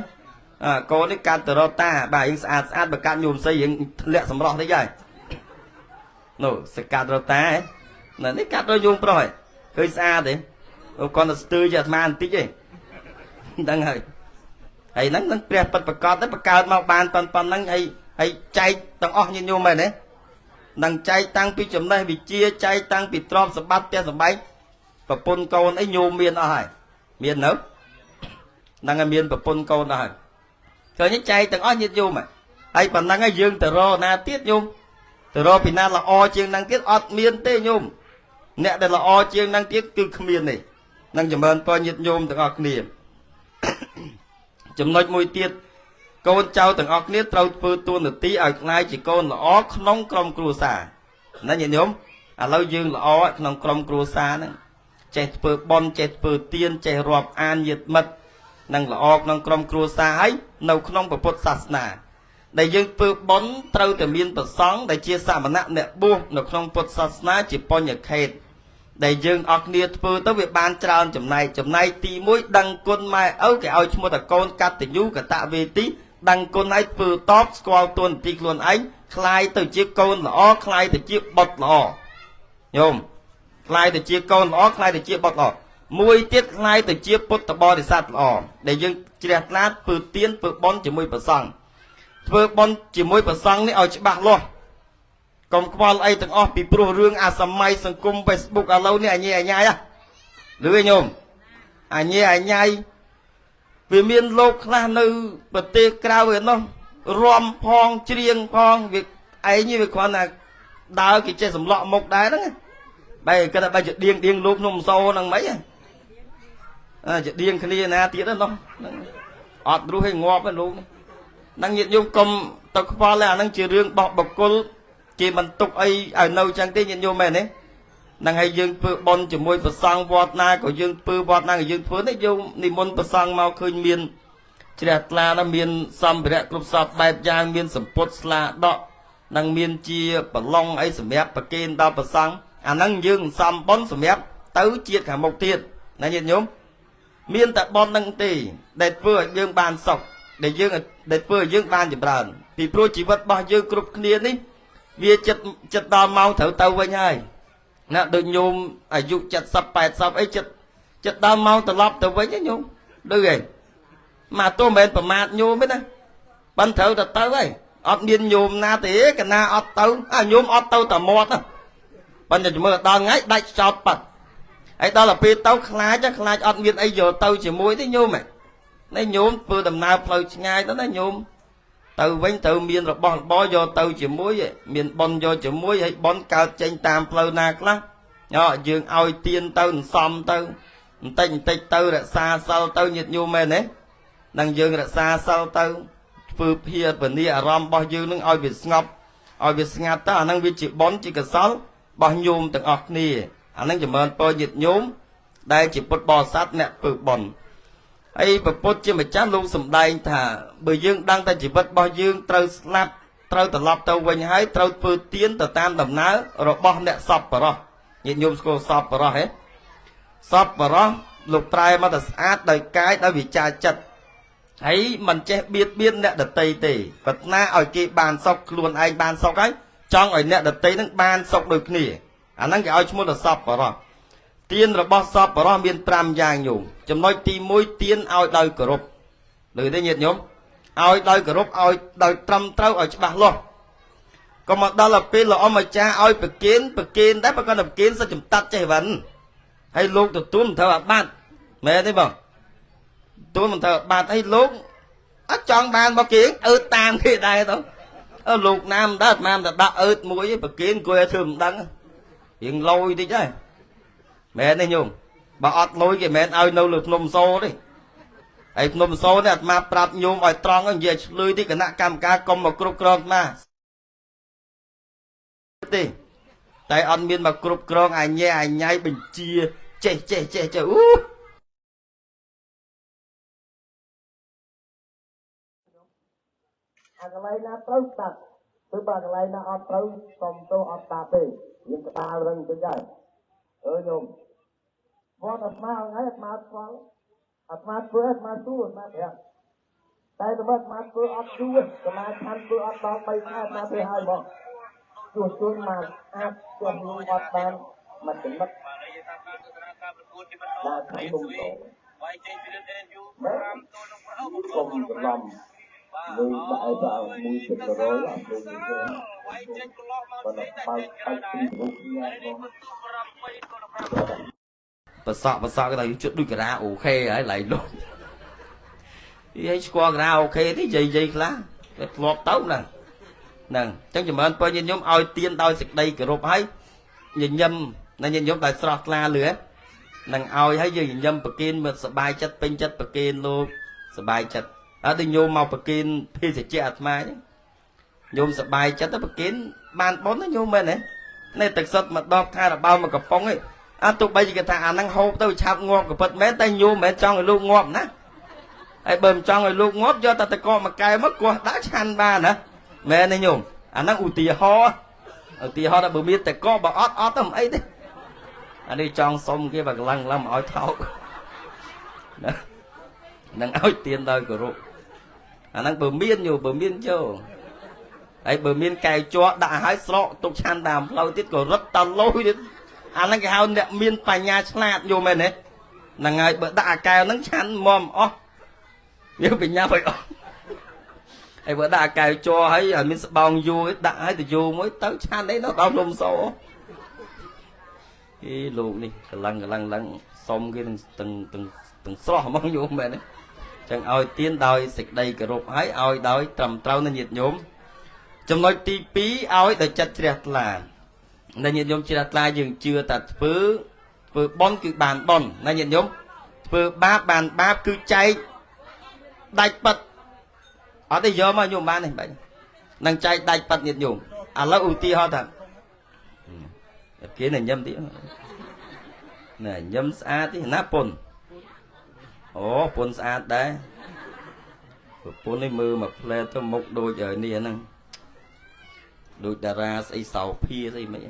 កូននេះកាត់ទៅរកតាបាទយើងស្អាតបើកាត់ញោមស្អីយើងធ្លាក់សម្រស់តិចហើយនោះសកាត់រកតាហ្នឹងនេះកាត់រកញោមប្រុសហើយឃើញស្អាតទេគាត់ទៅស្ទើរជាអាត្មាបន្តិចទេហ្នឹងហើយហ្នឹងព្រះពិតប្រាកដទៅបង្កើតមកបានប៉ុណ្ណឹងហើយចែកទាំងអស់ញាតិញោមមែនទេនឹងចែកតាំងពីចំណេះវិជ្ជាចែកតាំងពីទ្រព្យសម្បត្តិផ្ទះសម្បែងប្រពន្ធកូនអីញោមមានអស់ហើយមាននៅហ្នឹងហើយមានប្រពន្ធកូនអស់ហើយឃើញចែកទាំងអស់ញាតិញោមហើយប៉ុណ្ណឹងហើយយើងទៅរកណាទៀតញោមទៅរកពីណាល្អជាងហ្នឹងទៀតអត់មានទេញោមអ្នកដែលល្អជាងហ្នឹងទៀតគឺគ្មានទេនឹងចម្រើនពរញាតិញោមទាំងអស់គ្នាចំណុចមួយទៀតកូនចៅទាំងអស់គ្នាត្រូវធ្វើតួនាទីឲ្យខ្លាយជាកូនល្អក្នុងក្រុមគ្រួសារណាញាតិញោមឥឡូវយើងល្អក្នុងក្រុមគ្រួសារហ្នឹងចេះធ្វើបុណ្យចេះធ្វើទានចេះរាប់អានញាតិមិត្តនឹងល្អក្នុងក្រុមគ្រួសារហើយនៅក្នុងពុទ្ធសាសនាដែលយើងធ្វើបុណ្យត្រូវតែមានប្រសង់ដែលជាសមណៈអ្នកបួសនៅក្នុងពុទ្ធសាសនាជាបញ្ញខេតដែលយើងអស់គ្នាធ្វើទៅវាបានច្រើនចំណែកទី1ដឹងគុណម៉ែឪគេឲ្យឈ្មោះតកូនកតញ្ញូកតវេទីដឹងគុណឲ្យធ្វើតបស្គាល់តួនាទីខ្លួនឯងคล้ายទៅជាកូនល្អคล้ายទៅជាបុត្រល្អញោមคล้ายទៅជាកូនល្អคล้ายទៅជាបុត្រល្អមួយទៀតคล้ายទៅជាពុទ្ធបរិស័ទល្អដែលយើងជ្រះថ្លាធ្វើទានធ្វើបុណ្យជាមួយព្រះសង្ឃធ្វើបុណ្យជាមួយព្រះសង្ឃនេះឲ្យច្បាស់លាស់កុំខ្វល់អីទាំងអស់ពីព្រោះរឿងអាសម័យសង្គម Facebook ឥឡូវនេះអញញ៉ៃឬឯញោមអញញ៉ៃវាមានលោកខ្លះនៅប្រទេសក្រៅឯនោះរំផងច្រៀងផងវាឯងវាគ្រាន់តែដើរគេចេះសម្លក់មុខដែរហ្នឹងបែរគាត់ថាបែរជាដៀងលោកក្នុងម្សោហ្នឹងមិនជាដៀងគ្នាណាទៀតហ្នឹងអត់រួសឲ្យងាប់ទេលោកហ្នឹងញាតិញោមកុំទៅខ្វល់អាហ្នឹងជារឿងបោះបកុលគេមិនទុកអីឲ្យនៅចឹងទេញាតិញោមមែនទេនឹងឲ្យយើងធ្វើបុណ្យជាមួយព្រះសង្ឃវត្តណាក៏យើងធ្វើវត្តណាក៏យើងធ្វើនេះយើងនិមន្តព្រះសង្ឃមកឃើញមានជ្រះថ្លាណាមានសម្ភារៈគ្រប់សពបែបយ៉ាងមានសម្ពុតស្លាដកនឹងមានជាប្រឡងអីសម្រាប់ប្រគេនដល់ព្រះសង្ឃអាហ្នឹងយើងសំបុណ្យសម្រាប់ទៅជាតិខាងមុខទៀតណាញាតិញោមមានតែបុណ្យហ្នឹងទេដែលធ្វើឲ្យយើងបានសុខដែលធ្វើឲ្យយើងបានចម្រើនពីព្រោះជីវិតរបស់យើងគ្រប់គ្នានេះវាចិត្តដល់ម៉ោងត្រូវទៅវិញហើយណាដូចញោមអាយុ70 80អីចិត្តដល់ម៉ោងត្រឡប់ទៅវិញញោមដូចឯងមកទោះមិនមែនប្រមាថញោមទេណាបានត្រូវទៅហើយអត់មានញោមណាទេកណាអត់ទៅញោមអត់ទៅតែមាត់បានតែមើលដល់ថ្ងៃដាច់ចោតប៉ាត់ហើយដល់ទៅពេលទៅខ្លាចអត់មានអីយកទៅជាមួយទេញោមណែញោមធ្វើដំណើរផ្លូវឆ្ងាយទៅណាញោមទៅវិញត្រូវមានរបស់របរយកទៅជាមួយមានប៉ុនយកជាមួយហើយប៉ុនកើតចេញតាមផ្លូវណាខ្លះ dương ao tiên tao xóm tao tinh tích tao đã xa sao tao nhiệt nhu mê nế năng dương đã xa sao tao phượp hiệt và nia rom bao dương nâng ao việt ngọc ao việt ngọc ta năng việt chỉ bón chỉ cả sáu bao nhôm từng ọc nì năng chỉ mơn bơ nhiệt nhôm đây chỉ bột bò sát nè phượp bòn ấy và bột chỉ mà chán luôn sầm đây thà bởi dương đang ta chỉ vật bao dương trâu slap trâu từ lọc tàu quanh hái trâu phượp tiến từ tam đầm ná rồi bao nè sập vào đó nhiệt nhôm cô sập vào đó hết sập vào đó lục trai mà ta sát đời cái đã bị cha chặt ấy mình che biết nè đợt tây tỉ vật na ở kia bàn sọc luôn anh bàn sọc ấy trong ở nè đợt tây nó bàn sọc được nỉ năng cái ao chúng là sập vào đó tiên rồi bao sập vào đó miền tram giang nhủ chấm nói ti môi tiên ao đời cờ rộp lời đây nhiệt nhóm ao đời cờ rộp ao đời trăm trâu ở bạc luôn còn mà đó là pin là ông mà cha ao bậc kiến đấy bà con bậc kiến sao chấm tắt chạy vẫn hay lúc tụi tôi mình thợ bạn mẹ thấy không tôi mình thợ bạn thấy lúc chọn bàn bao kiến tam khi đây thôi lục nam đó nam đã mũi bậc kiến quê thường đắng hiện lôi đi chứ mẹ này nhung bà ọt lôi cái mẹ ao nâu lực nôm xô đi ấy nôm xô này mà prap nhung ở tròn ở về lưới đi cái nạ cam ca công mà cục cron mà đi tại ăn miên mà cục cron ai nhai bình chia chê cái này là trâu tạt thứ ba cái này là ọt trâu xong trâu ọt tạt đi những cái ta rừng cái gì nhung vót ắt ma ngay ắt ma pháo ắt ma phơi ắt ma tu ắt ma đẹp tại tụi mình ma phơi ắt tu tụi ma than phơi ắt bao bay ắt ma phơi hai bọn chuột mà ắt chuột luôn ắt ban mà tính mất là thấy bùng nổ cùng lòng người đại vào mùi thịt rồi là người như thế còn là bay tin lúc bà sợ cái này chút đuôi cái ra ok ấy lại luôn đi ấy qua cái ra ok thế gì lá lọt tấu nè chẳng chừng mà anh coi nhìn nhóm oi tiên đôi xịt đây cái rộp ấy nhìn nhâm là nhìn nhóm tại sọt la lửa nàng oi thấy gì nhìn nhâm bậc kiên mà sợ bài chất pin chất bậc kiên luôn sợ bài chất ở đây nhôm màu bậc kiên phi sẽ chết mai nhôm sợ bài chất bậc kiên bàn bón nó nhôm bên này thực sự mà đo tha là bao mà cặp bóng ấy tụi bây giờ cái thằng năng hộp tao chạp ngon của Phật mẹ tay nhôm mẹ cho người lúc ngọm nè ai bơm cho người lúc ngóp cho ta con mà cài mất qua đã chăn ba nữa mẹ này nhung năng ủ tì ho đã bơm biết tại con bà ót tầm ấy đấy đi trong xong kia bà lăng làm ỏi thâu năng ỏi tiền đời của rụng năng bơm miên chứ ấy bơm miên cài cho đã hái sọ tục chăn đàm lâu tiết của rất tao lôi đến năng cái hao nè miên phải nhà chát vô mẹ này là ngày bữa đã cài năng chăn mòm nếu bình nhà phải ấy bữa đã cài cho ấy miên bong vô đã ấy từ vô mới tới chăn đấy nó đau lùm sổ cái luồng đi cái lăng xong cái từng xó mong vô mẹ đấy chẳng oi tiên đòi xịt đây cái rụp hái oi đòi trầm trâu nên nhiệt nhóm trong nói tí pí oi để chặt chẹt là nên nhiệt nhóm chặt là dừng chưa tạt phứ bon cứ bàn bon nên nhiệt nhóm phứ ba bàn ba cứ cháy đạch bật ở đây giờ mà nhôm ba này vậy năng cháy đạch bật nhiệt nhóm là ưu tiên ho thật cái này nhâm tí này nhâm xa tí nắp pôn pôn xa đấy pôn này mưa mà lên tôi một đôi giờ này năng đôi đà ra xây sầu phi gì mấy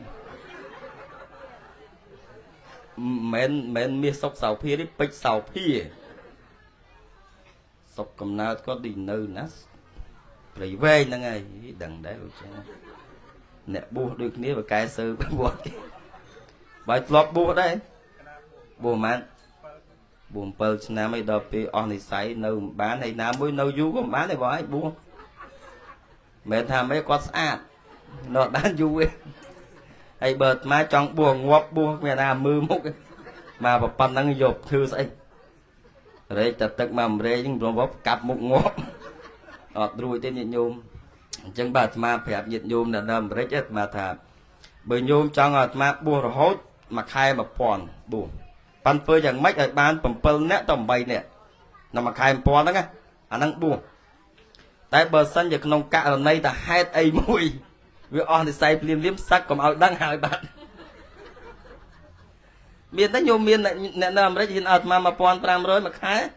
men mi sọc sầu phi đấy bịch sầu phi sọc cầm nào có đi nơi nát lấy về năng ngày đằng đấy nè bùa được nế và cái sơ bùa bài lọt bùa đấy bùa mặn buồn bơ nam ấy đọc thì on thì say nấu bán hay nam mới nấu du còn bán này bỏ bùa mẹ tham mấy con sát nó bán du hay bợt má trong buồn ngọt bùa mẹ nam mưa múc mà bà pan đang dột thư say đấy chặt tức mà rê nhưng rồi bóp cặp một ngọt rồi tên nhện nhôm chẳng bà mà phép nhiệt nhôm là đâm rất chết mà thà bởi nhôm cho ngọt mà buồn rồi hốt mà khai mà pòn buồn pan phơi chẳng mấy ở ban pầm nè tầm bay nè nằm mà khai pòn đó nghe anh đang buồn tại bờ sân giờ nông cạn ở đây ta hai ấy mùi vì on thì say liếm sắc còn ao đang hai bạn miền tây nhiều miền nè nằm đấy nhìn ở mà pòn pram rồi mà khai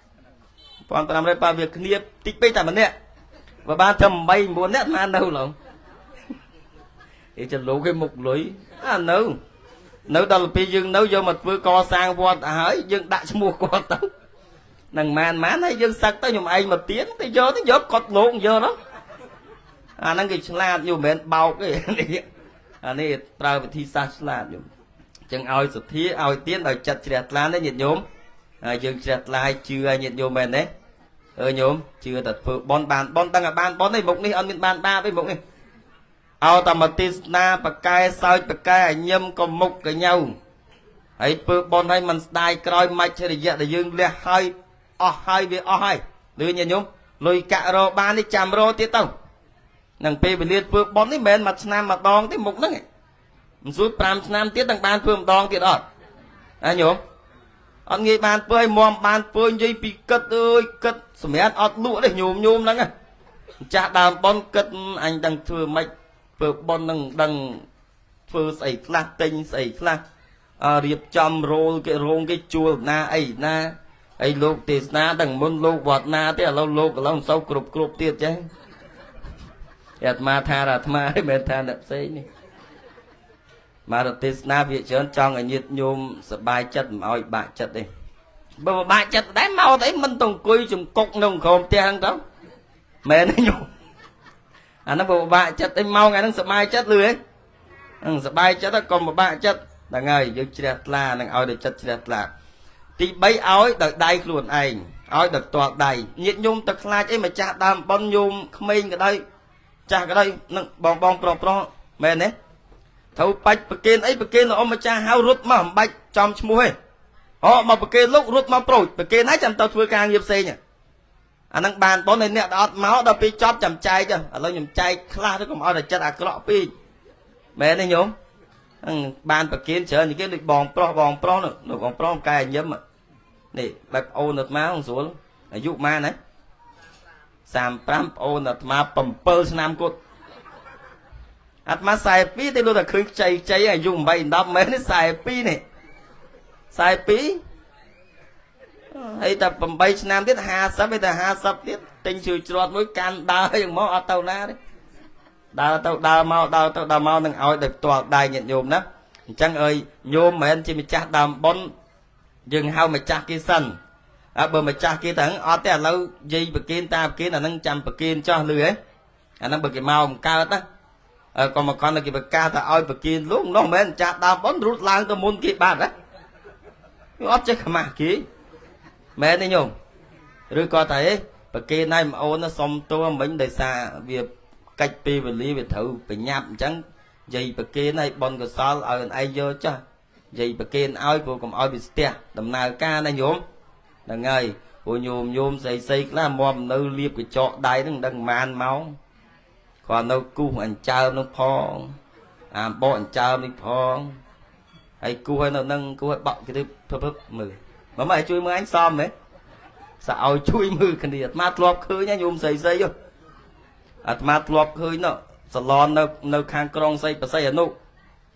pòn pram rồi ba việc niệm tích bây tại mình nè và ba thầm bay muốn nét mà đâu lòng thì cho lũ cái mục lưỡi nấu đó là bây giờ nấu vô mà vừa co sang qua hỏi dân đã mua qua tao nằng màn má này dân sặc tới nhung anh mà tiến tới vô cọt lộn vô đó năng cái salad nhiều bên bao cái này trao về thi salad nhiều chẳng ao sụt thía ao tiến đòi chặt chẹt lan đấy nhiệt nhôm dân chẹt lại chưa nhiệt nhôm bên đấy nhôm chưa thật phượng bon tăng là bon này mục này ăn miếng ban ba với mục này ao tầm mà tít na bạc cay sao bạc cay nhâm còn mục cái nhau ấy phượng bon hay mình đai coi mạch cho để dương le hai về hai đưa nhìn nhôm lùi cả rồi ba đi chạm rồi tiếp tao nàng pe về liệt phượng bon ấy bên mặt nam mặt đòn tiếp mục đó này suốt pram nam tiếp đằng ban phượng đòn tiếp đó nhôm anh nghe ban phơi mom ban phơi dây bị cất ơi cất sầm mét ọt lụa đấy nhôm lắm á cha đàm bon cất anh đang thừa mạch phượng bon đang thừa sấy khla tinh sấy khla riệp chăm rô cái chua na ấy lục tết na đằng môn lục vọt na thế là lâu sau cục tiệt chứ ẹt ma tha là ma ấy mệt tha đập xây này mà được tết na việc chớn cho người nhiệt nhôm sợ bài chất mỏi bại chất đi bởi bài chất đấy mau đấy mình tổng cùi chùm cục nông khom tia thằng đó mẹ nó nhôm nó bộ bài chất đấy mau ngày nó sợ bài chất lười ấy sợ bài chất đó còn một bài chất là ngày được chẹt là đang ao được chất chẹt là thì bấy ói được đầy luôn anh ói được toàn đầy nhiệt nhôm thật là ấy mà cha đam bon nhôm mình cái đây cha cái đây bong pro mẹ đấy thâu bạch bậc kia là ông mà cha hao rút mà bạch trong mua họ mà bậc kia lúc rút mà pro bậc kia nãy chăm tao thưa càng nghiệp xe nhỉ anh đang bàn bón này nè đọt máu đâu pi chóp chầm chay chứ lâu nhầm chay kha nó còn ao là chất cọ pi mẹ này nhôm bàn bậc kia chờ những cái lịch bòn pro nữa nó còn pro cài nhấm mà này bạch ô nợ má không xuống là dụ ma đấy sam pram ô nợ má pầm pơ nam cốt mà xài pi thì luôn là khơi cháy dùng bay đâm mấy nó xài pi này xài pi hay tập bầm bay nam tiết hà sắp bây giờ hà sắp tiết tình chửi trọt với can đào hay mỏ ở tàu na đấy đào mau đừng ao được toàn đài nhận nhôm đó chăng ơi nhôm mà anh chỉ mình chặt đàm bon dừng hao mà chặt kia sân bờ mà chặt kia thằng ở té lâu dây bực kia ta kia là nâng chăm bực kia cho lười ấy nâng bực cái màu cao đó còn mà con là cái bậc ca ta oi bậc kia lúc nó men chặt đào bón rút lang tôi muốn kia bạn đấy ót chứ mà kỹ mẹ này nhung rồi có thấy bậc kia này mà ô nó xong tôi mình đời xa việc cách pi về lý về thử phải nháp chẳng dây bậc kia này bon cái sao ở ai vô chứ dây bậc kia oi của còn oi bị ste đầm nào ca này nhung là ngày của nhôm xây là mồm nơi liệp cái chọ đáy đằng màn máu còn đâu cu anh chào nó phong bỏ anh chào mình phong hay cu hay nó nâng cu hay bọng cái thứ phấp mừ mà mày chui mưa anh xóm đấy sao chui mưa cái gì mát lọp khơi nhá nhôm xây vô mát lọp khơi nó salon nó khang krong xây và xây ở nụ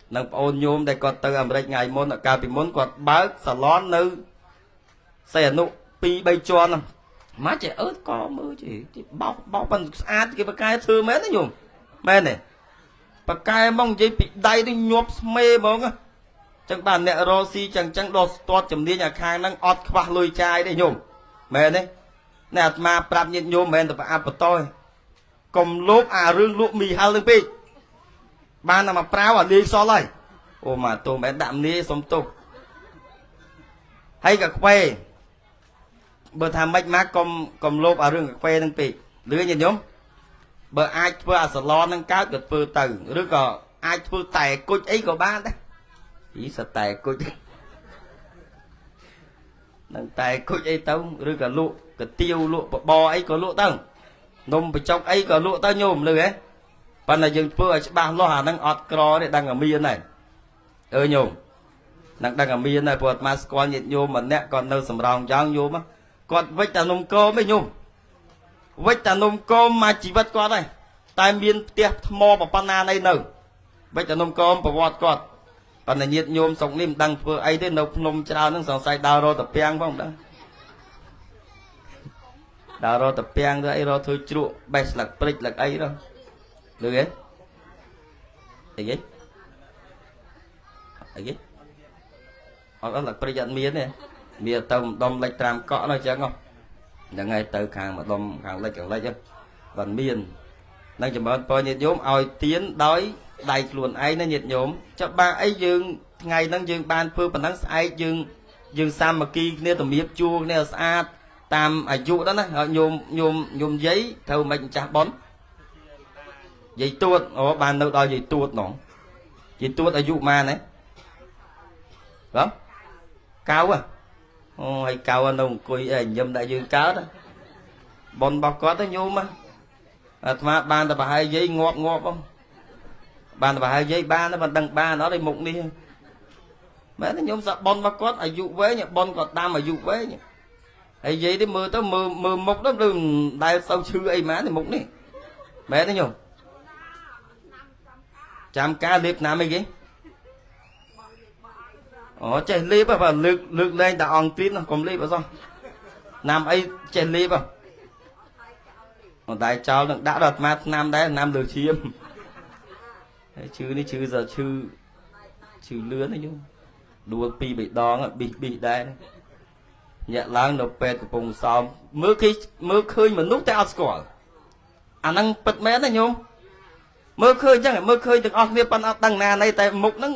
nâng ôn nhôm đây còn từ America ngày môn ở cà bị môn còn bác salon nữ xây ở nụ pi bay cho nè má trẻ ớt có mưa chỉ bao bằng sát cái bậc cai thưa mấy nó nhung mẹ này bậc cai mong gì bị đầy đi nhộp mê bóng á chẳng bàn nè Rossi chẳng đột toát chấm đi nhà khai năng ọt qua lùi chai đây nhung mẹ này nè mà prap nhện nhung mẹ tập áp tôi cầm lốp rương lụa mì hai lưng pi ba nào mà prao đi so lại ô mà tôi mẹ đạm đi sống tục hay cả khoe bờ tham mách má com lốp rừng khoe năng pi lưới nhìn nhúng bờ ai vừa salon năng cáo được vừa từ rồi có ai vừa tài cốt ấy của ba đấy chỉ sợ tài cốt năng tài cốt ấy tao rồi cả lụa cả tiêu lụa bò ấy có lụa tao nôm bị chọc ấy có lụa tao nhôm lưới ấy phần là dừng vừa ba lo hà năng ọt cro để đang ở miên này nhôm nặng đang ở miền này vượt mà con nhiệt nhôm mà nè còn đâu sầm rong giang nhôm á còn với tà nôm cô mới nhôm với tà nôm cô mà chỉ vật con đây tại miền tiệp mò vào pana này nở với tà nôm cô bảo vọt con còn là nhiệt nhôm sống lim đăng vừa ấy thế nộp nôm trao nó sòng say đào rồi tập piang không đó đào rồi tập piang rồi ấy rồi thôi chịu bẹt lạc bịch lạc ấy rồi được ấy thì ấy ấy họ đó là bịch nhận miến này miến tôm đom lệch tram cọ nói chứ không là ngày từ hàng mà đom hàng lệch chứ còn miến đang chậm hơn coi nhiệt nhôm oi tiến đói đầy luôn ấy nó nhiệt nhôm cho ba ấy dương ngày đang dương ban phương và đang sai dương sam mà kia nè tầm miếp chua nè sa tam ở dụ đó nè họ nhôm giấy thâu mình chả bón giấy tuột ở bàn đâu đòi giấy tuột nó giấy tuột ở dụ mà này đó cao à hay cao anh ông coi nhâm đại dương cáo đó bón bọc có tới nhôm mà bàn là bà hai giấy ngọt không bàn là bà hai giấy ba nó còn đằng ba nó đây mụng đi mấy nó nhôm sợ bon bọc có ở dụ với nhỉ bon còn tam ở dụ với nhỉ hay giấy đi mưa tới mưa mục đó đừng đại sau chữ ấy má thì mục đi bé nó nhung chạm cá liệp nam ấy kì chạy liệp và lực lên đã on tin còn liệp vào sao nam ấy chạy liệp à đại cháu đã đợt mà nam đấy nam lừa chiêm chứ đi chứ giờ chứ lứa đấy nhung đua pi bị đòn bị đây nhẹ lang nộp pet của vùng xóm mưa khơi mà nút tay score anh đang bật mé này nhung mưa khơi chắc là mưa khơi từ off pan đằng nào này tại mục nó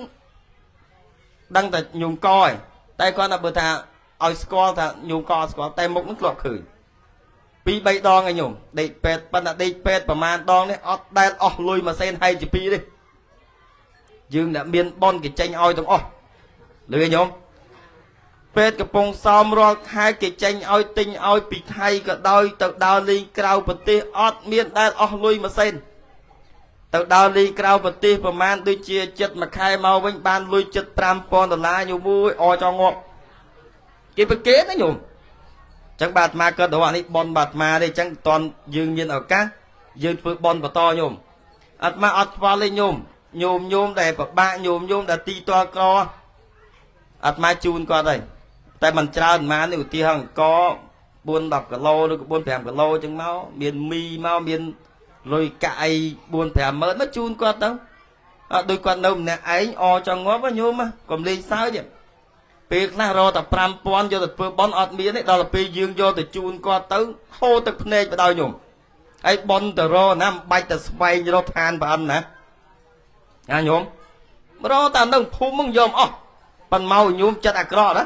đăng tại nhung coi tay con là bờ thà oi score thà nhung coi score tay mục nó lọt khơi pi bay đòn ngay nhung để pet pan là để petประมาณ đòn đấy off đây off lui mà sen hay chỉ pi đi dương đã miên bon cái tranh oi tông off lười nhung pet cái bông xóm rồi hai cái tranh oi tinh oi bị thay cái đôi tự đào ly cao bật tê ót miên đai off lui mà sen tự đào ly cao bật têประมาณ đôi chia chất mà khai mau với ban lui chất $5 nhiều vui oi cho ngọt cái bậc kế đó nhung chẳng bạt mà cơ đồ anh ấy bon bạt mà đây chẳng toàn dương nhiên ở các dương phước bon và to nhung ắt mà ắt vào lên nhung đây và ba nhung đã ti to co ắt mà chun qua đây tại mình trao mà nếu ti hằng có buôn đọc cái lô được buôn thèm cái lô chẳng máu miền mi máu miền rồi cãi buôn thèm mới nó chun qua đâu đôi con đâu nè ấy o cho ngó bao nhiêu mà còn lên sao vậy việc là rồi tập pram pon vô tập phương bón ọt miếng đấy đó là pi dương vô từ chun qua tới hô tập nê vào đâu nhung ấy bon từ ro nam bay từ spay vô than và ăn nè nhung ro tàn đông phun mông dòm pan mau nhung chất acro đó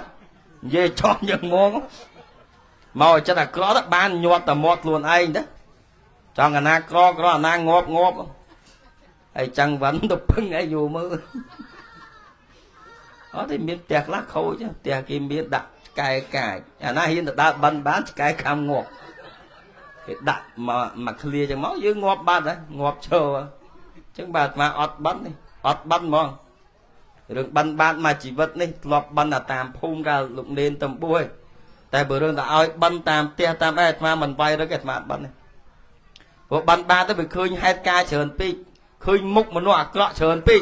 về cho những món màu chất acro đó ban nhọt tầm một luôn anh đó cho người na cro na ngọt ấy chẳng vẫn đục bưng ấy dù mưa đó thì miếng tẹt lá khô chứ tẹt cái miếng đặt cài na hiên đã bắn bán cài cam ngọt cái đặt mà clear cho máu dưới ngọt bát đấy ngọt chờ chẳng bạt mà ọt bắn mong rồi bắn mà chỉ vật này lọp bắn là tạm phun ra lục lên tầm bôi tại bữa rừng đã oi bắn tạm tia tạm ai mà mình bay ra cái mà bắn này bộ bắn ba tới bị khơi 2k chờn pi khơi mục mà nó cọ chờn pi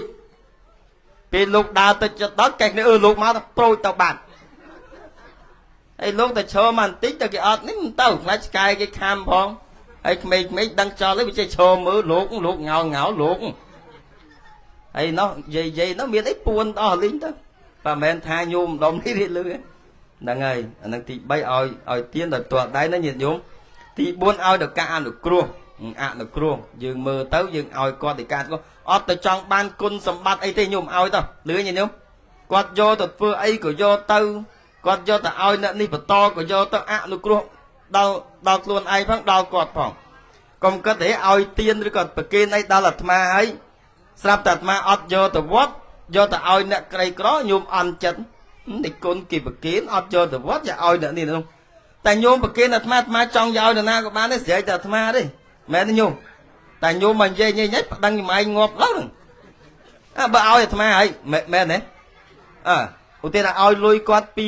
pi lục đào tới đó cảnh này lục mà tôi tao bạn ấy lúc ta cho màn tích ta cái ọt nín tao lại cài cái cam phong ấy mình đang cho lấy bị chơi cho mớ lục ngáo lục ấy nó dây nó miễn ấy buồn to lính đó và men tha nhôm đom đi lưới đang ngày đang thì bay oi tiên đợt tuột đấy nó nhiệt nhôm thì buôn oi được ca ăn được cua được cua dừng mưa tới dừng oi con thì ca con từ trong ban côn sầm bát ấy thế nhôm oi tao lưới nhìn nhôm con vô từ vừa ấy của vô tao con vô ta oi nè đi to của vô tao được cua đau luôn ai phăng đau cọt phòng còn có thể oi tiên rồi còn bậc kia này đau là ma ấy sắp đặt mà ọt vô từ vót vô từ oi nè cây có nhôm ăn chân thì con kịp bậc kiến ọt vô từ vót và oi nè đi không tại nhôm bậc kia là ma trong dao nè na của bạn nó sẽ từ ma đi mẹ nó nhôm tại nhôm mình dây như nhất đang mà anh ngọt lắm bà oi từ ma ấy mẹ này ឧទាហរណ៍ឲ្យលុយគាត់ 2000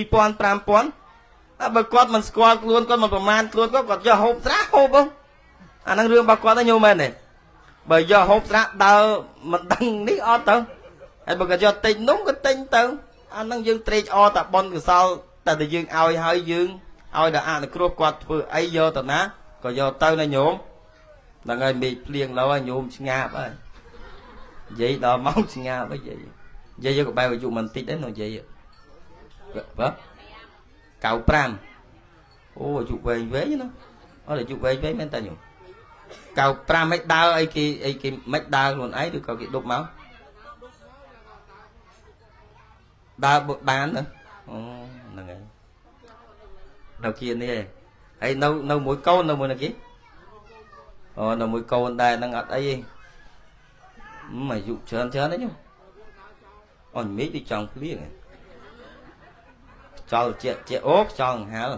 5000 តែបើគាត់មិនស្គាល់ខ្លួនគាត់មិនប្រមាណខ្លួនគាត់យកហូបស្រាហូបអាហ្នឹងរឿងរបស់គាត់ទេញោមមែនទេបើយកហូបស្រាដើរមិនដឹងនេះអត់ទៅហើយបើគាត់យកទិញនំក៏ទិញទៅអាហ្នឹងយើងត្រេកអរតែបនកសលតែយើងឲ្យហើយយើងឲ្យតែអនុគ្រោះគាត់ធ្វើអីយកទៅណាក៏យកទៅណាញោមហ្នឹងហើយមេឃភ្លៀងឡូវញោមស្ងាប់ហើយនិយាយដល់មកស្ងាប់ហើយនិយាយក៏បែបអាយុមិនតិចដែរនិយាយបើ95អូអាយុវែងណាអត់អាយុវែងមែនតាញោម95មិនដើរអីគេមិនដើរខ្លួនឯងឬក៏គេដប់មកដើរបានទៅអូហ្នឹងហើយនៅគៀននេះហើយនៅមួយកូននៅមួយណាគេអូនៅមួយកូនដែរហ្នឹងអត់អីទេអាយុច្រើនណាញោមអត់មេឃដូចចង់ភ្លៀងចោលជាអូចង់ហាល់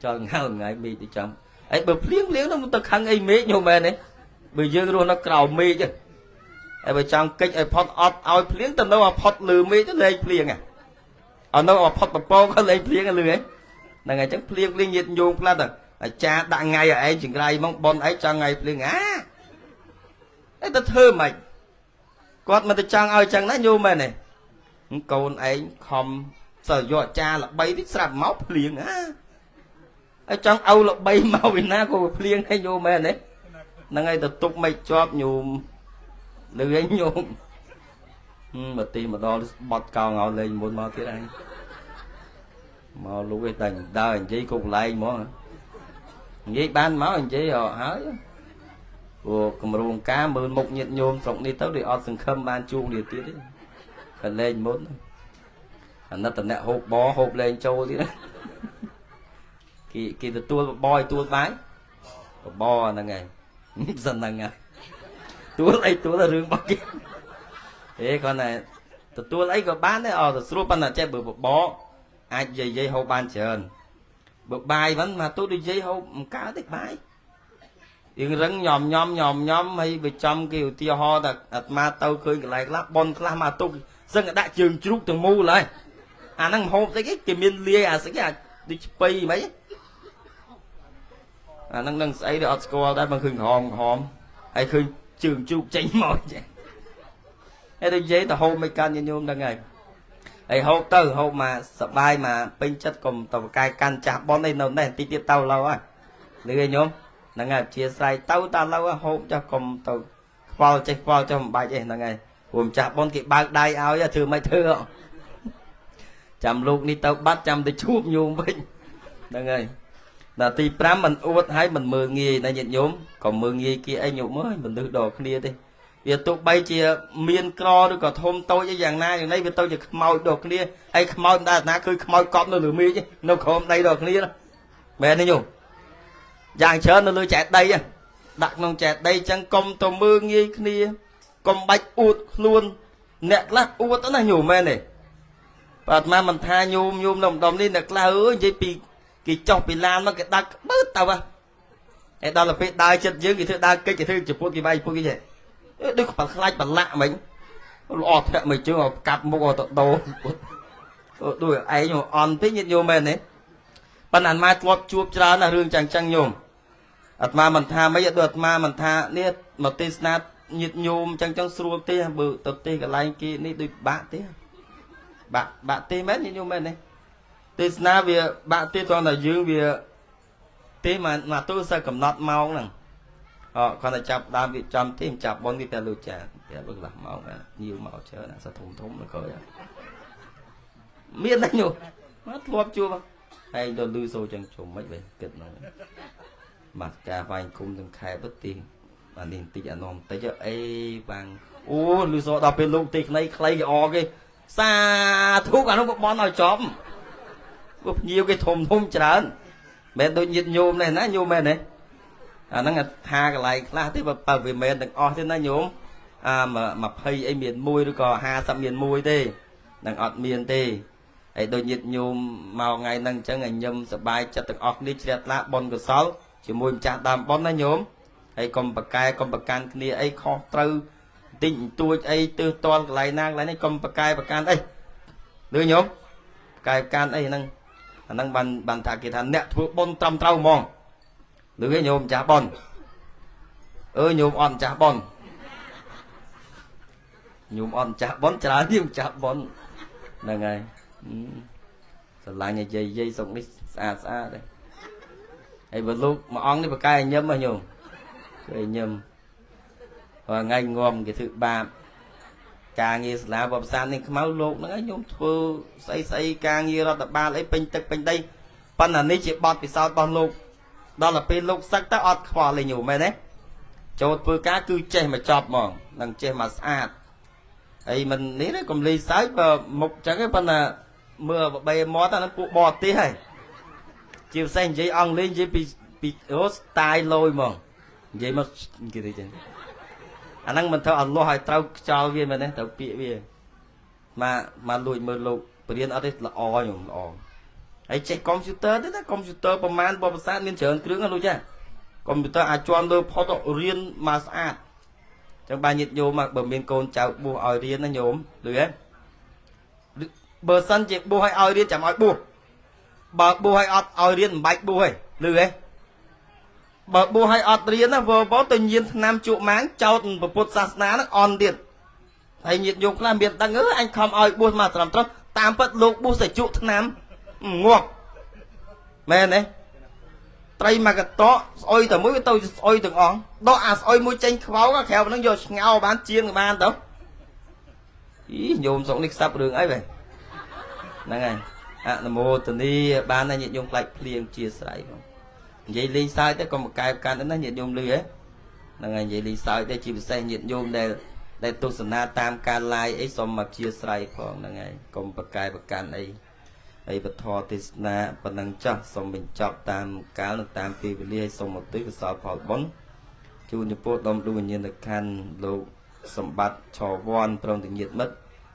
ចង់ហាល់ថ្ងៃមេឃដូចចង់អីបើភ្លៀងនោះទៅខឹងអីមេឃញោមមែនទេបើយើងរស់នៅក្រៅមេឃហើយបើចង់កិច្ចឲ្យផុតអត់ឲ្យភ្លៀងទៅនៅឲ្យផុតលើមេឃទៅលេងភ្លៀងអត់នៅឲ្យផុតបពោក៏លេងភ្លៀងលឺហ៎ហ្នឹងហើយអញ្ចឹងភ្លៀងញាតញោមផ្លាត់អាចារ្យដាក់ថ្ងៃឲ្យឯងចង្រៃមកប៉ុនឯងចង់ថ្ងៃភ្លៀងទៅធ្វើម៉េចគាត់មិនទៅចង់ឲ្យចឹងណាញោមមែនទេកូនឯងខំសើយកចាល្បីតិចស្រាប់មកភ្លៀងហើយចង់ឲ្យល្បីមកពីណាក៏ភ្លៀងឲ្យញោមមែនទេហ្នឹងហើយទៅទុកមិនជាប់ញោមលឺឯងញោមមកទីម្ដងបត់កោងឲ្យលេងមុនមកទៀតឯងមកលុយតែដើរនិយាយគ្រប់កន្លែងហ្មងនិយាយបានមកនិយាយហើយព្រោះគម្រោងការមើលមុខញាតញោមស្រុកនេះទៅដូចអត់សង្ឃឹមបានជួងគ្នាទៀតទេតែលេងមុនអាណិតតអ្នកហូបហូបលេងចូលទៀតគេទទួលបបទទួលបាយបបហ្នឹងហើយសិនហ្នឹងហើយទួលអីទួលរឿងរបស់គេគាត់ណែទទួលអីក៏បានដែរទៅស្រួលប៉ុន្តែចេះបើបបអាចនិយាយហូបបានច្រើនបើបាយហ្នឹងមកទូនិយាយហូបមិនកើតទេបាយយើងរឹងញ៉ំហើយវាចំគេឧទាហរណ៍ថាអាត្មាទៅឃើញកន្លែងខ្លះប៉ុនខ្លះមកទុកសឹងដាក់ជើងជ្រូកទាំងមូលហើយអាហ្នឹងហូបស្អីគេមានលាយអាស្អីអាដូចស្ពៃហ្មងអាហ្នឹងនឹងស្អីដែលអត់ស្គាល់ដែរបើឃើញក្រហមហើយឃើញជើងជ្រូកចេញមកចេះហើយនិយាយទៅហូបមិនកាន់ញញោមហ្នឹងហើយហូបទៅហូបមកសបាយមកពេញចិត្តកុំទៅកាយកាន់ចាស់ប៉ុនអីនៅនេះតិចទៀតទៅឡូវហើយលឺឯងញោមហ្នឹងហើយអធិស្ឋានទៅតាឡូវហូបចាស់កុំទៅខ្វល់ចេះខ្វល់ចុះមិនបាច់ទេហ្នឹងហើយព្រោះចាស់ប៉ុនគេបើកដៃឲ្យធ្វើមិនធ្វើចាំលោកនេះទៅបាត់ចាំទៅជួបញោមវិញហ្នឹងហើយដល់ទី5មិនអួតហើយមិនមើងងាយណាញាតិញោមក៏មើងងាយគេអីញោមអើយមនុស្សដល់គ្នាទេវាទោះបីជាមានក្រឬក៏ធំតូចអីយ៉ាងណាយ៉ាងនេះវាទៅជាខ្មោចដល់គ្នាហើយខ្មោចដែរណាគឺខ្មោចកប់នៅលើមេឃនៅក្រោមដីដល់គ្នាមែនទេញោមយ៉ាងច្រើននៅលើចែកដីដាក់ក្នុងចែកដីចឹងកុំទៅមើងងាយគ្នាកុំបាច់អួតខ្លួនអ្នកខ្លះអួតណាញោមមែនទេបាទអាត្មាមិនថាញោមនៅម្ដុំនេះអ្នកខ្លះអើយនិយាយពីគេចុះពីឡានមកគេដាក់បឺតទៅហើយដល់ទៅពេលដើរចិត្តយើងគេធ្វើដើរកិច្ចគេធ្វើចំពោះគេបាយពុកគេចេះដូចខ្វល់ខ្លាច់ប្រឡាក់មិញល្អធាក់មួយជើងឲ្យកាប់មុខឲ្យទៅដោដូចឯងអន់ពេកញាតិញោមមែនទេប៉ុន្តែអាត្មាធ្លាប់ជួបច្រើនណាស់រឿងចឹងញោមអាត្មាមិនថាមិនដូចអាត្មាមិនថានេះមកទេសនាញាតិញោមចឹងស្រួលទេបើទៅទេសកន្លែងគេនេះដូចបាក់ទេបាក់ទេមែនញាតិញោមមែនទេទេសនាវាបាក់ទេគ្រាន់តែយើងវាទេមកទូសើកំណត់ម៉ោងហ្នឹងគ្រាន់តែចាប់ដើមវាចំទេចាប់ប៉ុនវាតែលុយចាតែបើកន្លះម៉ោងញៀវមកច្រើនអាសធំនៅក្រោយមានតែញោមមកធ្លាប់ជួបហើយដល់លឺសូរចឹងជុំមិនវិញគិតហ្នឹងមកការវាយគុំទាំងខែទៅទីអានេះបន្តិចអានោះបន្តិចអីបាំងអូលឺសូរដល់ពេលលោកទីខ្លីគេអគេសាធុកអានោះបន់ឲ្យចំពួកភ្ញៀវគេធំច្រើនមែនដូចញាតិញោមនេះណាញោមមែនទេអាហ្នឹងថាកន្លែងខ្លះទេបើវាមែនទាំងអស់ទេណាញោម20អីមាន1ឬក៏50មាន1ទេនឹងអត់មានទេហើយដូចញាតិញោមមកថ្ងៃហ្នឹងអញ្ចឹងឲ្យញឹមសប្បាយចិត្តទាំងអស់គ្នាជ្រះថ្លាបុណ្យកុសលជាមួយម្ចាស់ដើមបុណ្យណាញោមហើយកុំប្រកែកុំប្រកាន់គ្នាអីខុសត្រូវ tinh tuổi ấy từ toàn lại nang lại này cầm bạc can ấy đưa nhóm cài can ấy năng bàn thà kỳ thành nè thua bon trăm trâu mòn đưa cái nhôm trả bon nhôm on trả bon nhôm on trả bon trả nhôm trả bon là ngày lại nhà dây xong đi xa đây ấy vừa lúc mà on đi bạc cài nhâm mà nhôm cái nhâm và ngay ngon cái thứ ba càng như là bọc san nên máu lột nó nhôm thưa xây càng như đó tập ba lấy pin tức pin đây pan là ní chỉ bọt vì sao bọt lột đó là pin lột sắc ta ọt khoa lên nhiều mày đấy cho tôi cá cứ che mà chọp mòn đằng che mà sát ấy mình ní đấy còn ly sái và một chẳng cái pan là mưa bay mó ta nó cụ bọt tí hay chiều xanh giấy ong lên giấy bị ớt style lôi mòn giấy mà cái gì chứ anh năng mình thợ Allah hay trao cho viên mình đấy tao bị viên mà lùi mưa lụt biển ở đây là o nhung o ấy chạy computer đấy computerประมาณบริษัทមានច្រើនគ្រឿងហ្នឹងលោកចា computer អាចជាប់លើ photo រៀនមកស្អាតចឹងបាទញាតិញោមមកបើមានកូនចៅបួសឲ្យរៀនណាញោមលឺហ៎បើសិនជាបួសឲ្យរៀនចាំឲ្យបួសបើបួសឲ្យអត់ឲ្យរៀនមិនបាច់បួសទេលឺហ៎បើបួសឲ្យអត់រៀនណាវល់ទៅញៀនឆ្នាំជក់ម៉ាងចោតពុទ្ធសាសនាហ្នឹងអន់ទៀតហើយញាតិញោមខ្លះមានដឹងអញខំឲ្យបួសមកត្រឹមត្រូវតាមពិតលោកបួសតែជក់ឆ្នាំងាប់មែនទេត្រីមកកតក់ស្អុយតែមួយវាទៅស្អុយទាំងអស់ដកអាស្អុយមួយចេញខ្វោក្រៅហ្នឹងយកស្ងោបានជាងបានទៅញោមស្រុកនេះខ្សាប់រឿងអីបែហ្នឹងហើយអនុមោទនីបានតែញាតិញោមខ្លាចភ្លៀងជាស្រ័យបងនិយាយលេងសើចទៅកុំបកកែបកាន់ណាញាតិញោមលឺហ៎ហ្នឹងហើយនិយាយលេងសើចទៅជាពិសេសញាតិញោមដែលទស្សនាតាមការ live អីសូមមកជាស្រ័យផងហ្នឹងហើយកុំបកកែបកាន់អីហើយពធទេសនាប៉ុណ្ណឹងចាស់សូមបញ្ចប់តាមកាលនិងតាមពេលវេលាឲ្យសូមឧទ្ទិសកុសលផលបុណ្យជូនចំពោះដុំដួងវិញ្ញាណក្ខន្ធលោកសម្បត្តិឆវ័នព្រមទាំងញាតិមិត្ត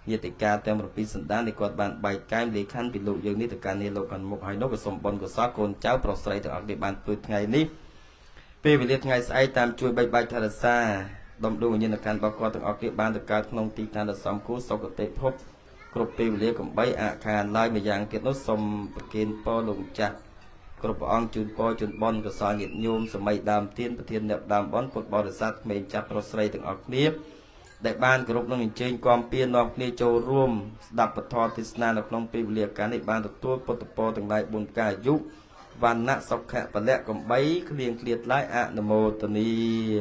ញាតិកាទាំង7សន្តានដែលគាត់បានបែកកែមលេខខណ្ឌពីលោកយើងនេះទៅកាន់នេះលោកកាន់មុខហើយនោះក៏សូមបុណ្យកុសលកូនចៅប្រុសស្រីទាំងអស់គ្នាបានធ្វើថ្ងៃនេះពេលវេលាថ្ងៃស្អែកតាមជួយបែកបាច់ថរសាដុំដួងវិញ្ញាណក្ខន្ធរបស់គាត់ទាំងអស់គ្នាបានទៅកើតក្នុងទីឋានដ៏សមគួរសុគតិភពគ្រប់ពេលវេលាកំបីអខានឡើយម្យ៉ាងទៀតនោះសូមប្រគេនពរលោកចាស់គ្រប់ព្រះអង្គជូនពរជូនបុណ្យកុសលញាតិញោមសម័យដើមទានប្រធានអ្នកដើមបុណ្យពុទ្ធបរិស័ទក្មេងចាស់ប្រុសស្រីទាំងអស់គ្នាដែលបានគោរពនឹងអញ្ជើញគាំពៀននាំគ្នាចូលរួមស្ដាប់ពធទេសនានៅក្នុងពេលវេលាកាលនេះបានទទួលពុទ្ធពរទាំងឡាយ4ប្រការអាយុវណ្ណៈសុខៈពលៈកំបីគ្លៀងគ្លាតឡើយអនុមោទនី